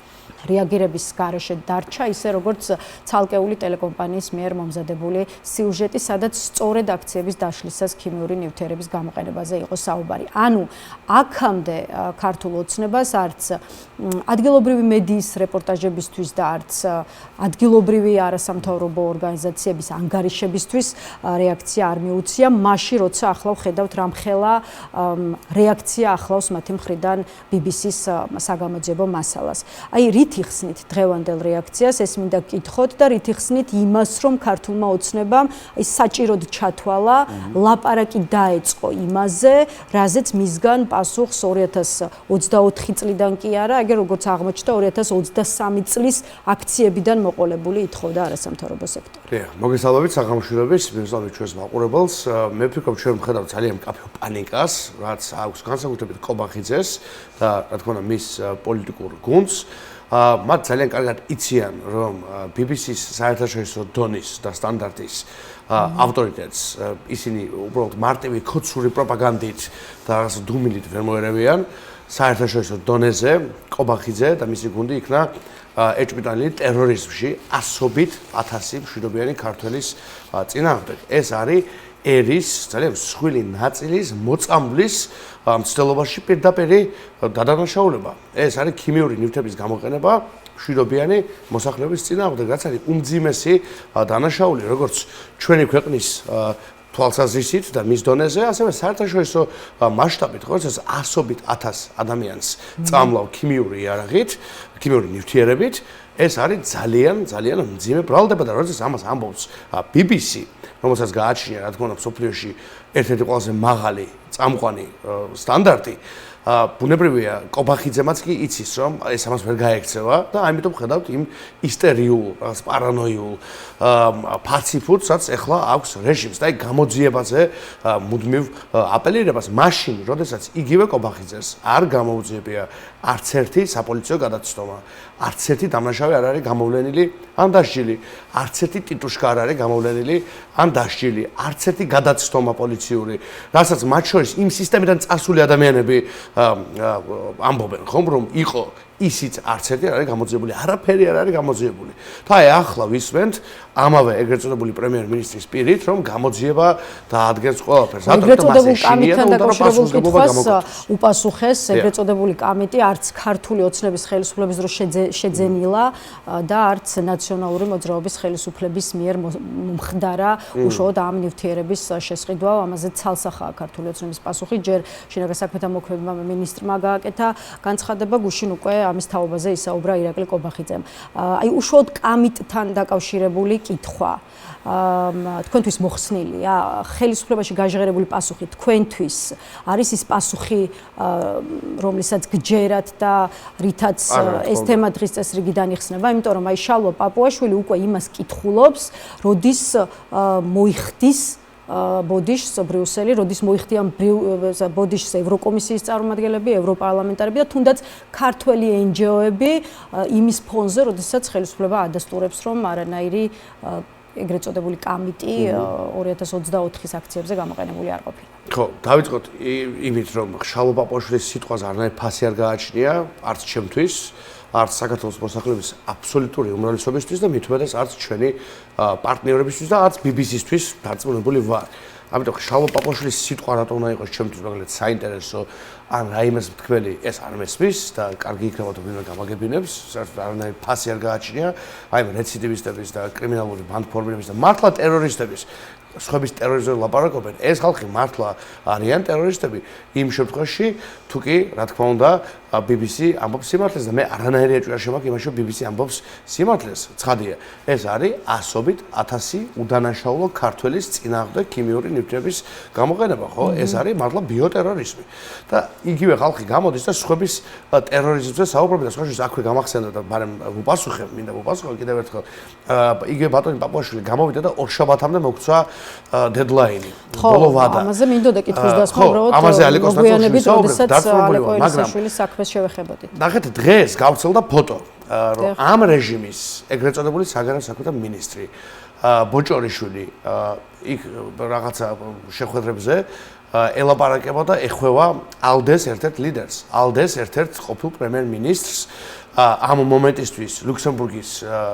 რეაგირების გარეშე დარჩა, ისე როგორც ცალკეული ტელეკომპანიის მიერ მომზადებული სიუჟეტი, სადაც სწორედ აქციების დაშლისას ქიმიური ნივთიერების გამოყენებაზე იყო საუბარი. ანუ აქამდე ქართულ ოცნებას არც ადგილობრივი მედიის რეპორტაჟებისთვის და არც ადგილობრივი არასამთავრობო ორგანიზაციების ანგარიშებისთვის რეაქცია არ მიუწია, მაშინ როცა ახლა ვხედავთ რამხელა რეაქცია ახლავს მათი მხრიდან BBC-ს საგამოძიებო მასალას. აი რით იხსნით დღევანდელ რეაქციას, ეს მინდა გკითხოთ და რით იხსნით იმას, რომ ქართულმა ოცნებამ აი საჭიროდ ჩათვალა, ლაპარაკი დაეწყო იმაზე, რაზეც მისგან პასუხს 2024 წლიდან კი არა, ეგერ როგორც აღმოჩნდა 2023 წლის აქციებიდან მოყოლებული ითხოვდა არასამთავრობო სექტორი. მოგესალმებით საღამოშვილების, მოგესალმებით ჩვენს მაყურებელს. მე ვფიქრობ, ჩვენ ვხედავთ ძალიან მკაფიო პანიკას, რაც აქვს განსაკუთრებით ყობახიძეს და რა თქმა უნდა მის პოლიტიკურ გუნდს. მათ ძალიან კარგად იციან, რომ BBC-ს საერთაშორისო დონის და სტანდარტის ავტორიტეტს ისინი უბრალოდ მარტივი ქოცური პროპაგანდით და დუმილით ვერ მოერევიან. საერთაშორისო დონეზე ყობახიძე და მისი გუნდი იქნა ეჭვმიტანილი ტერორიზმში ასობით 1000 მშვიდობიანი ქართველის წინააღმდეგ. ეს არის ერის ძალიან მსხვილი ნაწილის მოწამვლის მცდელობაში პირდაპირი დადანაშაულება. ეს არის ქიმიური ნივთების გამოყენება მშვიდობიანი მოსახლეობის წინააღმდეგ, რაც არის უმძიმესი დანაშაული, როგორც ჩვენი ქვეყნის თვალსაზრისით და მის დონეზე, ასევე საერთაშორისო მასშტაბით, როგორც ასობით 1000 ადამიანს წამლავ ქიმიური იარაღით, ქიმიური ნივთიერებით, ეს არის ძალიან მძიმე ბრალდება და როდესაც ამას ამბობს BBC რომელსაც გააჩნია, რა თქმა უნდა, მსოფლიოში ერთ-ერთი ყველაზე მაღალი წამყვანი სტანდარტი, ბუნებრივია, კობახიძემაც კი იცის, რომ ეს ამას ვერ გაექცევა და ამიტომ ხედავთ იმ ისტერიულ, რაღაც პარანოიულ ფაციფუტს, რაც ეხლა აქვს რეჟიმს და აი გამოძიებაზე მუდმივ აპელირებას, მაშინ, როდესაც იგივე კობახიძეს არ გამოუძიებია არც ერთი საპოლიციო გადაცდომა, არც ერთი დამნაშავე არ არის გამოვლენილი ან დასჯილი, არც ერთი ტიტუშკა არ არის გამოვლენილი ან დასჯილი, არც ერთი გადაცდომა პოლიციური, რასაც მათ შორის იმ სისტემიდან წასული ადამიანები ამბობენ, ხომ, რომ იყო ისიც არც ერთი არ არის გამოძიებული, არაფერი არ არის გამოძიებული. და აი ახლა ვისმენთ ამავე ეგრეთ წოდებული პრემიერ-მინისტრის პირით, რომ გამოძიება დაადგენს ყველაფერს. ეგრეთ წოდებული კამიტთან დაკავშირებულ კითხვას უპასუხეს ეგრეთ წოდებული კამიტი არც ქართული ოცნების ხელისუფლების დრო შეძენილა და არც ნაციონალური მოძრაობის ხელისუფლების მიერ მომხდარა უშუალოდ ამ ნივთიერების შესყიდვა, ამაზე ცალსახაა ქართული ოცნების პასუხი. ჯერ შინაგან საქმეთა მოქმედება მინისტრმა გააკეთა განცხადება, გუშინ უკვე ამის თაობაზე ისაუბრა ირაკლი კობახიძემ. აი უშუალოდ კამიტთან დაკავშირებული კითხვა თქვენთვის მოხსნილია, ხელისუფლებაში გაჟღერებული პასუხი თქვენთვის არის ის პასუხი, რომლითაც გჯერათ და რითაც ეს თემა დღის წესრიგიდან იხსნება, იმიტომ რომ აი შალვა პაპუაშვილი უკვე იმას კითხულობს, როდის მოიხდის ბოდიშს ბრიუსელი, როდის მოიხდიან ბოდიშს ევროკომისიის წარმომადგენლები, ევროპარლამენტარები და თუნდაც ქართველი NGO-ები იმის ფონზე, როდესაც ხელისუფლება ადასტურებს, რომ არანაირი ეგრეთ წოდებული კამიტი 2024-ის აქციებზე გამოყენებული არ ყოფილა. ხო, დავიწყოთ იმით, რომ შალვა პაპუაშვილის სიტყვას არანაირი ფასი არ გააჩნია, არც ჩემთვის, არც საქართველოს მოსახლეობის აბსოლუტური უმრავლესობისთვის და მით უმეტეს არც ჩვენი პარტნიორებისთვის და არც BBC-ისთვის დარწმუნებული ვარ. ამიტომ შალვა პაპუაშვილის სიტყვა რატო უნდა იყოს ჩემთვის მაგალითად საინტერესო, ან რაიმეს მთქმელი ეს არ მესმის და კარგი იქნება თუ ვინმე გამაგებინებს, არანაირი ფასი არ გააჩნია, აი რეციდივისტების და კრიმინალური ბანდფორმირების და მართლა ტერორისტების სხვების ტერორიზმზე ლაპარაკობენ, ეს ხალხი მართლა არიან ტერორისტები იმ შემთხვევაში, თუ კი, რა თქმა უნდა, BBC ამბობს სიმართლეს და მე არანაირი ეჭვი არ შემაქვს იმაში, რომ BBC ამბობს სიმართლეს. ცხადია, ეს არის ასობით 1000 უდანაშაულო ქართველის წინააღმდეგ ქიმიური ნივთიერების გამოყენება, ხო? ეს არის მართლა ბიოტერორიზმი. და იგივე ხალხი გამოდის და სხვების ტერორიზმზე საუბრობენ და სხვაშორის აქვე გამახსენდა და მაგრამ უპასუხებ, მინდა უპასუხო კიდევ ერთხელ. იგივე ბატონი პაპუაშვილი გამოვიდა და ორშაბათამდე მოგცა დედლაინი. ბოლო ვადა. ამაზე მინდოდა კითხვის დასმა, უბრალოდ ამაზე ალეკო სტატუსში როდესაც ალეკო ელისაშვილის საქმეს შევეხებოდით. ნახეთ, დღეს გავცელდა ფოტო, რომ ამ რეჟიმის ეგრეთ წოდებული საგარეო საქმეთა მინისტრი ბოჭორიშვილი იქ რაღაცა შეხვედრებზე ელაპარაკებოდა, ეხება ალდეს ერთ-ერთ ლიდერს, ალდეს ერთ-ერთ ყოფილ პრემიერ-მინისტრს, ამ მომენტისთვის ლუქსემბურგის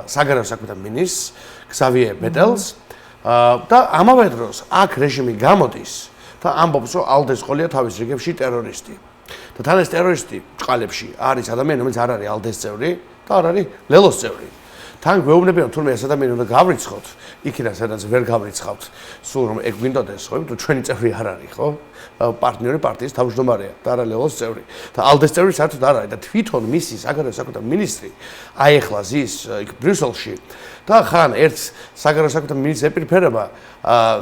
საგარეო საქმეთა მინისტრს ქსავიე ბეტელს და ამავე დროს აქ რეჟიმი გამოდის და ამბობს, რომ ალდეს ყოლია თავის რიგებში ტერორისტი. და თან ეს ტერორისტი ჭყალებში არის ადამიანი, რომელიც არ არის ალდეს წევრი და არ არის ლელოს წევრი. თან გვეუბნებიან თურმე ეს ადამიანი უნდა გავრიცხოთ, იქიდან სადაც ვერ გავრიცხავთ, სულ რომ ეგ გვინდოდეს, ხო, იმიტომ ჩვენი წევრი არ არის, ხო? პარტნიორი პარტიის თავმჯდომარეა და არა ლელოს წევრი. და ალდეს წევრი საერთოდ არ არის და თვითონ მისი საგარეო საქმეთა მინისტრი აეხლა ზის იქ ბრიუსელში და ხან ერთ საგარეო საქმეთა მინისტრს ეპირფერება,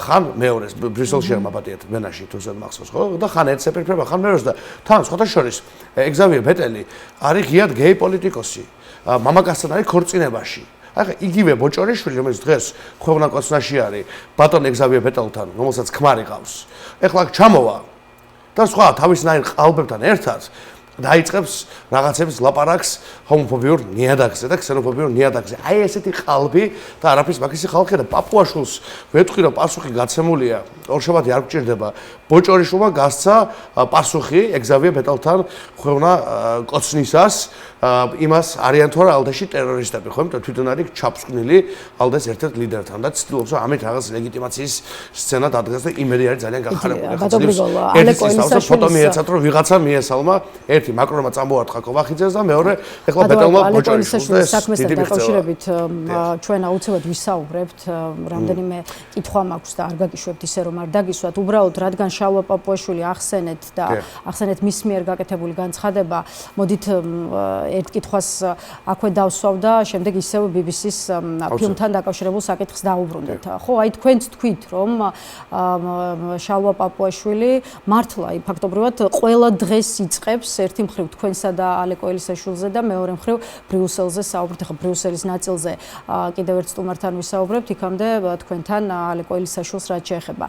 ხან მეორეს ბრიუსელში ამაპატიეთ ვენაში თუსაც მახსოვს, ხო? და ხან ერთს ეპირფერება, ხან მეორეს და თან სხვათა შორის ეგზავიე ბეტელი არის ღიად გეი პოლიტიკოსი. მამაკაცთან არის ქორწინებაში. ახლა იგივე ბოჭორიშვილი, რომელიც დღეს ხვევნა კოცნაში არის, ბატონ ეგზავიე ბეტელთან, რომელსაც ქმარი ყავს. ეხლა აქ ჩამოვა და სხვა თავისნაირ ყალბებთან ერთად დაიწყებს რაღაცების ლაპარაკს ჰომოფობიურ ნიადაგზე და ქსენოფობიურ ნიადაგზე. აი ესეთი ყალბი და არაფრის მაგისი ხალხია და პაპუაშვილს ვეთქვი, რომ პასუხი გაცემულია, ორშაბათი არ გჭირდება. ბოჭორიშვილმა გასცა პასუხი ეგზავიე ბეტელთან ხვევნა კოცნისას, იმას არიან თუ არა ალდეში ტერორისტები, ხო? იმიტომ თვითონ არის ჩაფსკვნილი ალდეს ერთ-ერთ ლიდერთან და ცდილობს, რომ ამით რაღაც ლეგიტიმაციის სცენა დადგეს და იმედი არის ძალიან გახარებული. ბატონო ალეკო ელისაშვილი ფოტო მიეცათ, რომ ვიღაცა მიესალმა ერთ ერთი მაკრონმა წამოარტყა კობახიძეს და მეორე ეხლა ბეტონმა ბოჭორიშვილს საქმესთან დაკავშირებით ჩვენ აუცილებლად ვისაუბრებთ, რამდენიმე კითხვა მაქვს და არ გაგიშვებთ ისე რომ არ დაგისვათ, უბრალოდ რადგან შალვა პაპუაშვილი ახსენეთ და ახსენეთ მის მიერ გაკეთებული განცხადება, მოდით ერთ კითხვას აქვე დავსვავ და შემდეგ ისევ BBC-ს ფილმთან დაკავშირებულ საკითხს დაუბრუნდეთ. ხო, აი თქვენც თქვით რომ შალვა პაპუაშვილი მართლა ფაქტობრივად ყველა დღეს იწყებს ერთი მხრივ თქვენსა და ალეკო ელისაშვილზე და მეორე მხრივ ბრიუსელზე საუბრობთ. ახლა ბრიუსელის ნაწილზე კიდევ ერთ სტუმართან ვისაუბრებთ, იქამდე თქვენთან ალეკო ელისაშვილს რაც შეეხება.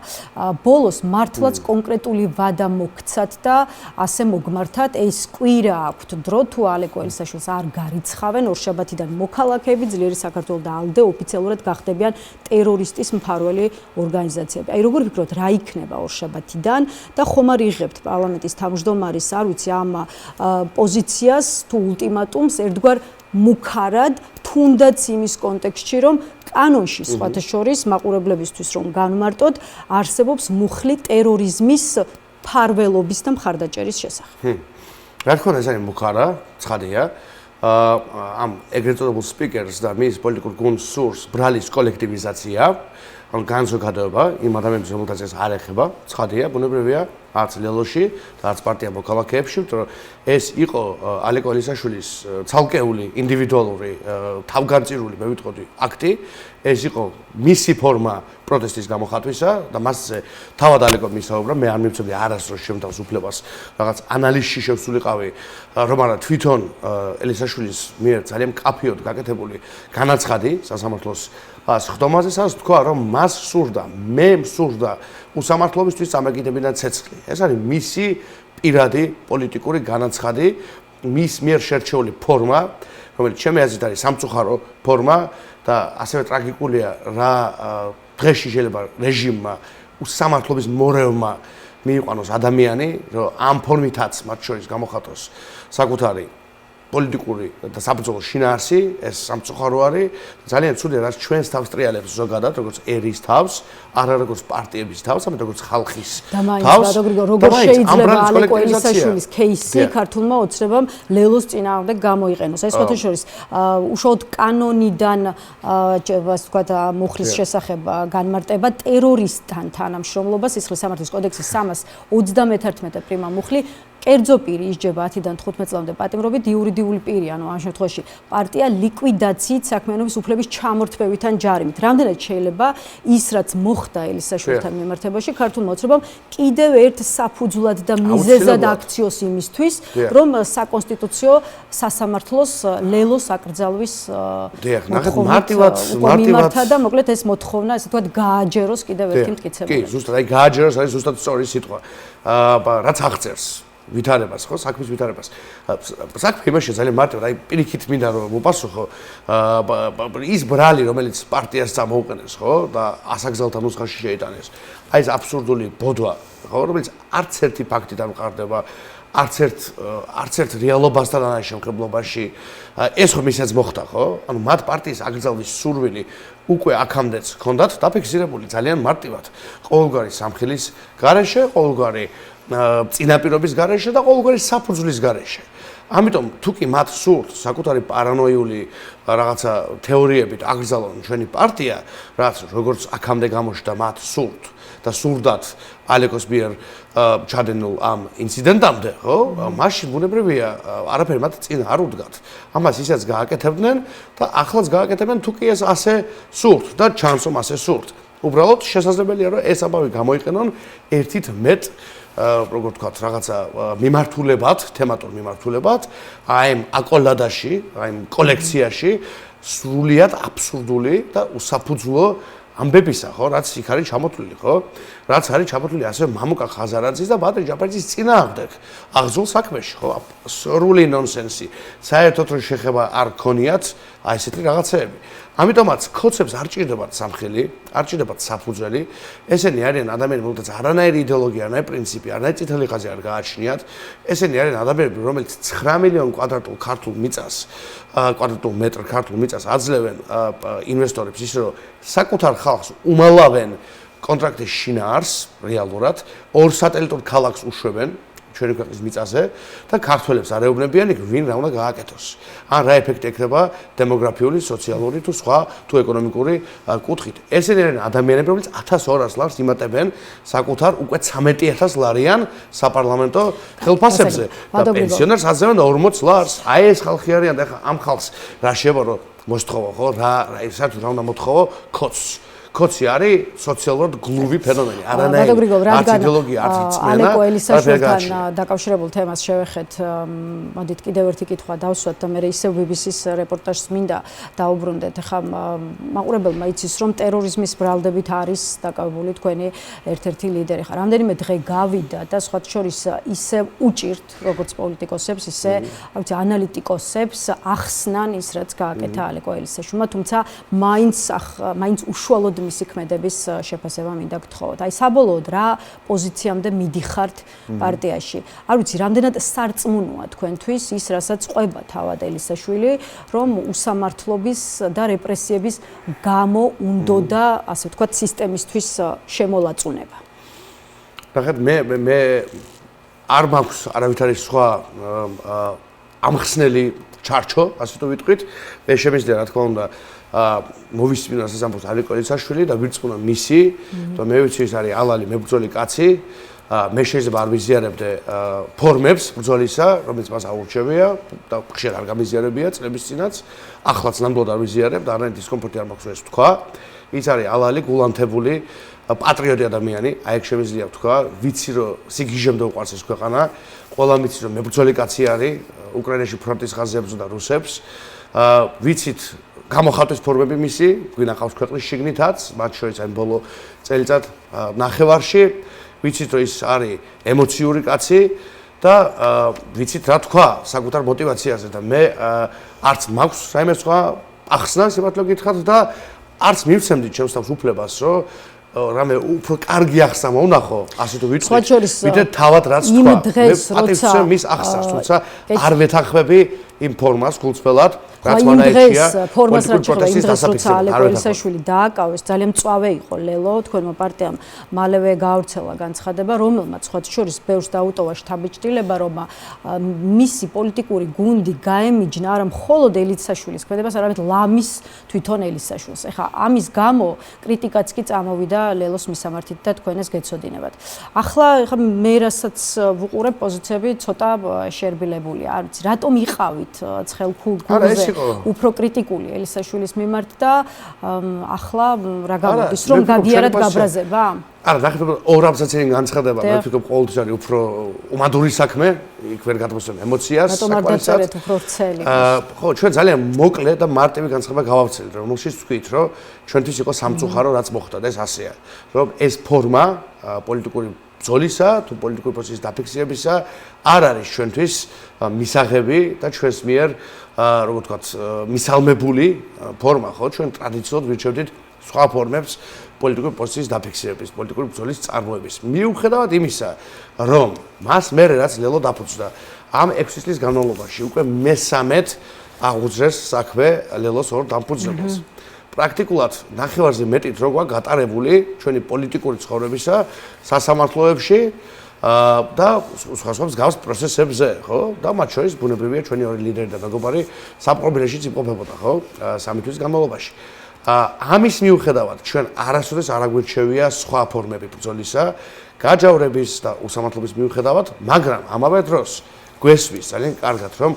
ბოლოს მართლაც კონკრეტული ვადა მოგცათ და ასე მოგმართათ, ეს კვირა აქვთ დრო თუ ალეკო ელისაშვილს არ გარიცხავენ ორშაბათიდან მოქალაქეები, ძლიერი საქართველოს და ალდე ოფიციალურად გახდებიან ტერორისტის მფარველი ორგანიზაციები. აი როგორ ფიქრობთ, რა იქნება ორშაბათიდან და ხომ არ იღებთ პარლამენტის თავმჯდომარის, არ ვიცი, ამ პოზიციას თუ ულტიმატუმს ერთგვარ მუქარად, თუნდაც იმის კონტექსტში, რომ კანონში სხვათა შორის მაყურებლებისთვის რომ განმარტოთ, არსებობს მუხლი ტერორიზმის მფარველობის და მხარდაჭერის შესახებ. რა თქმა უნდა, ეს არის მუხარა, ცხადია. ამ ეგრეთ წოდებულ სპიკერს და მის პოლიტიკურ გუნდს სურს ბრალის კოლექტივიზაცია, ან განზოგადება იმ ადამიანების, რომელთაც ეს არ ეხება, ცხადია, ბუნებრივია, არც ლელოში და არც პარტია მოქალაქეებში, იმიტომ რომ ეს იყო ალეკო ელისაშვილის ცალკეული ინდივიდუალური თავგანწირული, მე ვიტყოდი, აქტი, ეს იყო მისი ფორმა პროტესტის გამოხატვისა და მასზე თავად ალეკომ ისაუბრა, მე არ მივცემდი არასდროს შემთავს უფლებას რაღაც ანალიზში შევსულიყავი, რომ არა თვითონ ელისაშვილის მიერ ძალიან მკაფიოდ გაკეთებული განაცხადი სასამართლოს ხდომაზე, სადაც თქვა, რომ მას სურდა, მე მსურდა უსამართლობისთვის წამეკიდებინა ცეცხლი. ეს არის მისი პირადი პოლიტიკური განაცხადი, მის მიერ შერჩეული ფორმა, რომელიც ჩემი აზრით არის სამწუხარო ფორმა და ასევე ტრაგიკულია რა დღეში შეიძლება რეჟიმმა უსამართლობის მორევმა მიიყვანოს ადამიანი, რომ ამ ფორმითაც მათ შორის გამოხატოს საკუთარი პოლიტიკური და საბრძოლო შინაარსი, ეს სამწუხარო არის. ძალიან ცუდია, რაც ჩვენს თავს ტრიალებს ზოგადად, როგორც ერის თავს, არა როგორც პარტიების თავს, არამედ როგორც ხალხის თავს. როგორ შეიძლება ალეკო ელისაშვილის кейსი ქართულმა ოცნებამ ლელოს წინააღმდეგ გამოიყენოს. ეს სხვათა შორის უშუალოდ კანონიდან ასე ვთქვათ, მუხლის შესახებ განმარტება ტერორისტთან თანამშრომლობა სისხლის სამართლის კოდექსის 331 პრიმა მუხლი კერძო პირი ისჯება 10-დან 15 წლამდე პატიმრობით, იურიდიული პირი, ანუ ამ შემთხვევაში პარტია ლიკვიდაციით საქმიანობის უფლების ჩამორთმევითან ჯარიმით. რამდენად შეიძლება ის, რაც მოხდა ელისაშვილთან მიმართებაში, ქართულმა ოცნებამ კიდევ ერთ საფუძვლად და მიზეზად აქციოს იმისთვის, რომ საკონსტიტუციო სასამართლოს ლელოს აკრძალვის მარტივად და მოკლედ ეს მოთხოვნა, ესე ვთქვათ, გააჯეროს კიდევ ერთი მტკიცება. კი, ზუსტად, აი გააჯეროს არის ზუსტად სწორი სიტყვა. რაც აღწერს ვითარებას, ხო, საქმის ვითარებას. საქმე იმაში ძალიან მარტივად, აი პირიქით მინდა რომ მოპასუხო, ის ბრალი, რომელიც პარტიას წამოუყენეს, ხო, და ასაგზელთა ნუსხაში შეიტანეს. აი ეს აბსურდული ბოდვა, ხო, რომელიც არც ერთი ფაქტით არ მყარდება, არც ერთ რეალობასთან არ არის შემხებლობაში. ეს ხომ ისეც მოხდა, ხო? ანუ მათ პარტიის აკრძალვის სურვილი უკვე აქამდეც ჰქონდათ დაფიქსირებული ძალიან მარტივად. ყოველგვარი სამხილის გარეშე, ყოველგვარი წინაპირობის გარეშე და ყოველგვარი საფუძვლის გარეშე. ამიტომ თუ კი მათ სურთ საკუთარი პარანოიული რაღაცა თეორიებით აკრძალონ ჩვენი პარტია, რაც როგორც აქამდე გამოჩნდა მათ სურთ და სურდათ ალეკოს მიერ ჩადენილ ამ ინციდენტამდე, ხო? მაშინ ბუნებრივია არაფერი მათ წინ არ უდგათ. ამას ისეც გააკეთებდნენ და ახლაც გააკეთებენ თუ კი ეს ასე სურთ და ჩანს რომ ასე სურთ. უბრალოდ შესაძლებელია რომ ეს ამბავი გამოიყენონ ერთით მეტ როგორ ვთქვათ, რაღაცა მიმართულებად, თემატურ მიმართულებად, აი ამ აკოლადაში, აი ამ კოლექციაში სრულიად აბსურდული და უსაფუძვლო ამბებისა, ხო, რაც იქ არის ჩამოთვლილი, ხო? რაც არის ჩამოთვლილი ასევე მამუკა ხაზარაძის და ბატრი ჯაფარიძის წინააღმდეგ აღზრულ საქმეში, ხო? სრული ნონსენსი. საერთოდ რომ შეხება არ ქონიათ აი ესეთი რაღაცეები. ამიტომაც ქოცებს არ ჭირდებათ სამხილი, არ ჭირდებათ საფუძველი. ესენი არიან ადამიანები, რომელთაც არანაირი იდეოლოგია, არანაირი პრინციპი, არანაირი წითელი ხაზი არ გააჩნიათ. ესენი არიან ადამიანები, რომელიც 9 მილიონ კვადრატულ ქართულ მიწას, კვადრატულ მეტრ ქართულ მიწას აძლევენ ინვესტორებს ისე რომ საკუთარ ხალხს უმალავენ კონტრაქტის შინაარს რეალურად, ორ სატელიტურ ქალაქს უშვებენ ჩვენი ქვეყნის მიწაზე და ქართველებს არ ეუბნებიან იქ ვინ რა უნდა გააკეთოს. ან რა ეფექტი ექნება დემოგრაფიული, სოციალური თუ სხვა თუ ეკონომიკური კუთხით. ესენი არიან ადამიანები, რომლებიც 1200 ლარს იმატებენ საკუთარ უკვე 13000 ლარიან საპარლამენტო ხელფასებზე და პენსიონერს აძლევენ 40 ლარს. აი ეს ხალხი არიან და ახლა ამ ხალხს რა შევა რომ მოსთხოვო ხო რა საერთოდ რა უნდა მოთხოვო კოცს კოცი არის სოციალურად გლუვი ფენომენი არანაირი არც იდეოლოგია არც წმენა ალეკო ელისაშვილთან დაკავშირებულ თემას შევეხეთ მოდით კიდევ ერთი კითხვა დავსვათ და მე ისევ BBC-ს რეპორტაჟს მინდა დაუბრუნდეთ ახლა მაყურებელმა იცის რომ ტერორიზმის ბრალდებით არის დაკავებული თქვენი ერთ-ერთი ლიდერი ხარ რამდენიმე დღე გავიდა და სხვა შორის ისევ უჭირთ როგორც პოლიტიკოსებს ისე ავიცი ანალიტიკოსებს ახსნან ის რაც გააკეთა ალეკო ელისაშვილმა თუმცა მაინც უშუალოდ მისი ქმედების შეფასება მინდა გთხოვოთ. აი საბოლოოდ რა პოზიციამდე მიდიხართ პარტიაში. არ ვიცი, რამდენად სარწმუნოა თქვენთვის ის, რასაც ყვება თავად ელისაშვილი, რომ უსამართლობის და რეპრესიების გამო უნდოდა, ასე ვთქვათ, სისტემისთვის შემოლაწუნება. ნახეთ, მე არ მაქვს არავითარი სხვა ამხსნელი ჩარჩო, ასე თუ ვიტყვით, მე შემიძლია რა თქმა უნდა მოვისმინა სასამართლოს ალეკო ელისაშვილი და ვირწმუნა მისი და მე ვიცი ის არის ალალი მებრძოლი კაცი მე შეიძლება არ ვიზიარებდე ფორმებს ბრძოლისა რომელიც მას აურჩევია და ხშირ არ გამიზიარებია წლების წინაც ახლაც ნამდვილად არ ვიზიარებ და არანაირი დისკომფორტი არ მაქვს ეს თქვა ის არის ალალი გულანთებული პატრიოტი ადამიანი აი ეგ შემიძლია ვთქვა ვიცი რომ სიგიჟემდე უყვარს ეს ქვეყანა ყველა მიცის რომ მებრძოლი კაცი არის უკრაინაში ფრონტის ხაზზე ებრძოდა რუსებს ვიცით გამოხატვის ფორმები მისი, გვინახავს ქვეყნის შიგნითაც, მათ შორის აი ბოლო წელიწად ნახევარში, ვიცით რომ ის არის ემოციური კაცი და ვიცით რა თქვა საკუთარ мотиваციაზე და მე არც მაქვს რაიმე სხვა ახსნა სიმართლე გითხრათ და არც მივცემდით ჩემს თავს უფლებას რომ რამე უფრო კარგი ახსნა მოუნახო, ასე თუ ვიტყვით, ვიდრე თავად რაც თქვა. მე პატივცემ მის ახსნას, თუმცა არ ვეთანხმები იმ ფორმას გულწრფელად, რაც მანაიჭია პოლიტიკური პროტესტის დასაფიქსირებლად. ალეკო ელისაშვილი დააკავეს, ძალიან მწვავე იყო ლელო, თქვენმა პარტიამ მალევე გაავრცელა განცხადება, რომელმაც სხვა შორის ბევრს დაუტოვა შთაბეჭდილება, რომ მისი პოლიტიკური გუნდი გაემიჯნა არა მხოლოდ ელისაშვილის ქმედებას, არამედ ლამის თვითონ ელისაშვილს. ეხლა ამის გამო კრიტიკაც კი წამოვიდა ლელოს მისამართით და თქვენეს გეცოდინებათ. ახლა მე რასაც ვუყურებ პოზიციები ცოტა შერბილებულია. არ ვიცი, რატომ იყავით ცხელქულ გუნდზე უფრო კრიტიკული ელისაშვილის მიმართ და ახლა რა გამოდის რომ გაგიარათ გაბრაზება? არა, ნახეთ, ორ აბზაციანი განცხადება, მე ვფიქრობ, ყოველთვის არის უფრო უმადური საქმე, იქ ვერ გადმოსცემ ემოციას, საკვალისად. უფრო ვრცელი. ხო, ჩვენ ძალიან მოკლე და მარტივი განცხადება გავავცელეთ, რომელშიც ვთქვით, რომ ჩვენთვის იყო სამწუხარო რაც მოხდა და ეს ასეა, რომ ეს ფორმა პოლიტიკური ბრძოლისა თუ პოლიტიკური პროცესის დაფიქსირებისა არ არის ჩვენთვის მისაღები და ჩვენს მიერ როგორ ვთქვათ მისალმებული ფორმა ხო ჩვენ ტრადიციულად ვირჩევდით სხვა ფორმებს პოლიტიკური პროცესის დაფიქსირების პოლიტიკური ბრძოლის წარმოების მიუხედავად იმისა რომ მას მერე რაც ლელო დაფუძნდა ამ 6 წლის განმავლობაში უკვე მე-13 აღუძრეს საქმე ლელოს ორ დამფუძნებას პრაქტიკულად ნახევარზე მეტით რო გვაქვს გატარებული ჩვენი პოლიტიკური ცხოვრებისა სასამართლოებში და სხვა მსგავს პროცესებზე, ხო? და მათ შორის ბუნებრივია ჩვენი ორი ლიდერი და მეგობარი საპყრობილეშიც იმყოფებოდა, ხო? სამი თვის განმავლობაში. ამის მიუხედავად ჩვენ არასოდეს არ აგვირჩევია სხვა ფორმები ბრძოლისა, გაჯავრების და უსამართლობის მიუხედავად, მაგრამ ამავე დროს გვესვის ძალიან კარგად, რომ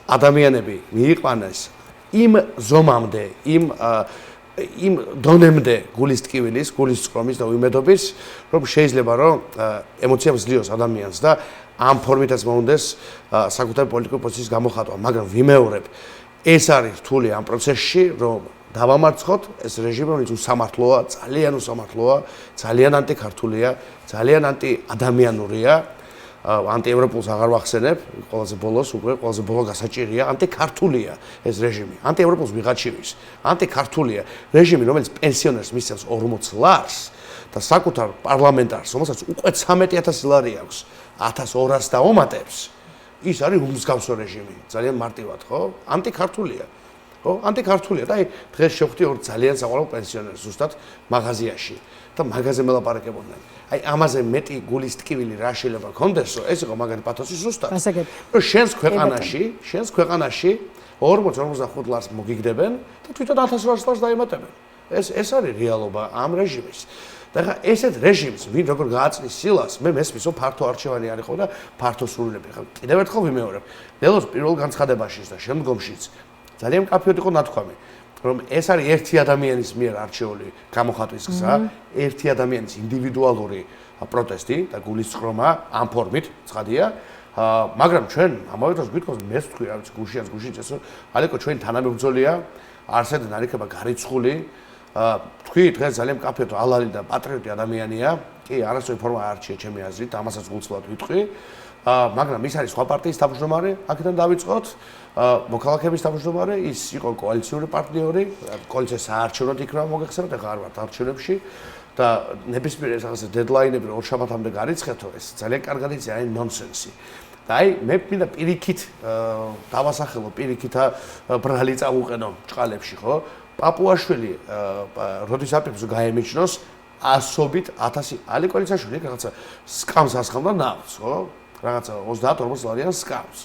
ადამიანები მიიყვანეს იმ ზომამდე, იმ დონემდე გულის ტკივილის, გულის წყრომის და უიმედობის, რომ შეიძლება რომ ემოციებს ძლიოს ადამიანს და ამ ფორმითაც მოუნდეს საკუთარი პოლიტიკური პროცესის გამოხატვა, მაგრამ ვიმეორებ, ეს არის რთული ამ პროცესში, რომ დავამარცხოთ ეს რეჟიმი, რომელიც უსამართლოა, ძალიან ანტიქართულია, ძალიან ანტიადამიანურია. ანტიევროპულს აღარ ვახსენებ, ყველაზე ბოლოს უკვე ყველაზე ბოლო გასაჭირია, ანტიქართულია ეს რეჟიმი. ანტიევროპულს ვიღაჩივის. ანტიქართულია რეჟიმი, რომელიც პენსიონერს მისცემს 40 ლარს და საკუთარ პარლამენტარს, რომელსაც უკვე 13000 ლარი აქვს, 1200 დაომატებს, ის არის უმსგავსო რეჟიმი, ძალიან მარტივად, ხო? ანტიქართულია. ხო? ანტიქართულია და აი დღეს შევხვდი ორ ძალიან საყვარელ პენსიონერს ზუსტად მაღაზიაში და მაღაზიაზე მელაპარაკებოდნენ. აი ამაზე მეტი გულის ტკივილი რა შეიძლება გქონდეს, რომ ეს იყო მაგარი პათოსი ზუსტად. რომ შენს ქვეყანაში 40-45 ლარს მოგიგდებენ და თვითონ 1000 ლარს დაემატებენ. ეს არის რეალობა ამ რეჟიმის. და ხა ესეთ რეჟიმს ვინ როგორ გააწნის სილას, მე მესმის რომ ფართო არჩევანი არის ხო და ფართო სრულები. ხა კიდევ ერთხელ ვიმეორებ. ნელოს პირველ განცხადებაშიც და შემდგომშიც ძალიან მკაფიოდ იყო ნათქვამი, რომ ეს არის ერთი ადამიანის მიერ არჩეული გამოხატვის გზა, ერთი ადამიანის ინდივიდუალური პროტესტი და გულისწყრომა ამ ფორმით, ცხადია. მაგრამ ჩვენ ამავე დროს გვითხოვს მეც თქვი, რა ვიცი, გუშინს ეს ალეკო ჩვენი თანამებრძოლია, არსებობენ არიქება გარიცხული. თქვი დღეს ძალიან მკაფიოდ ალალი და პატრიოტი ადამიანია. კი, არასოი ფორმა არჩია ჩემი აზრით, ამასაც გულწრფელად ვიტყვი. მაგრამ ის არის სხვა პარტიის თავმჯდომარე, აქედან დავიწყოთ. მოქალაქეების თავმჯდომარე, ის იყო კოალიციური პარტნიორი, კოალიცია საარჩევნოდ იქნება მოგეხსენოთ, ეხლა არ ვართ არჩევნებში და ნებისმიერ რაღაცა დედლაინები ორ შაბათამდე გარიცხეთო, ეს ძალიან კარგად იცი, აი ნონსენსი. და აი მე მინდა პირიქით დავასახელო, პირიქით ბრალი წავუყენო ჭყალებში, ხო? პაპუაშვილი როდის აპირებს გაემიჯნოს ასობით 1000 ალი კოალიციაშვილი რაღაცა სკამს ასხამდა ნავს, ხო? რაღაცა 30-40 ლარიან სკამს.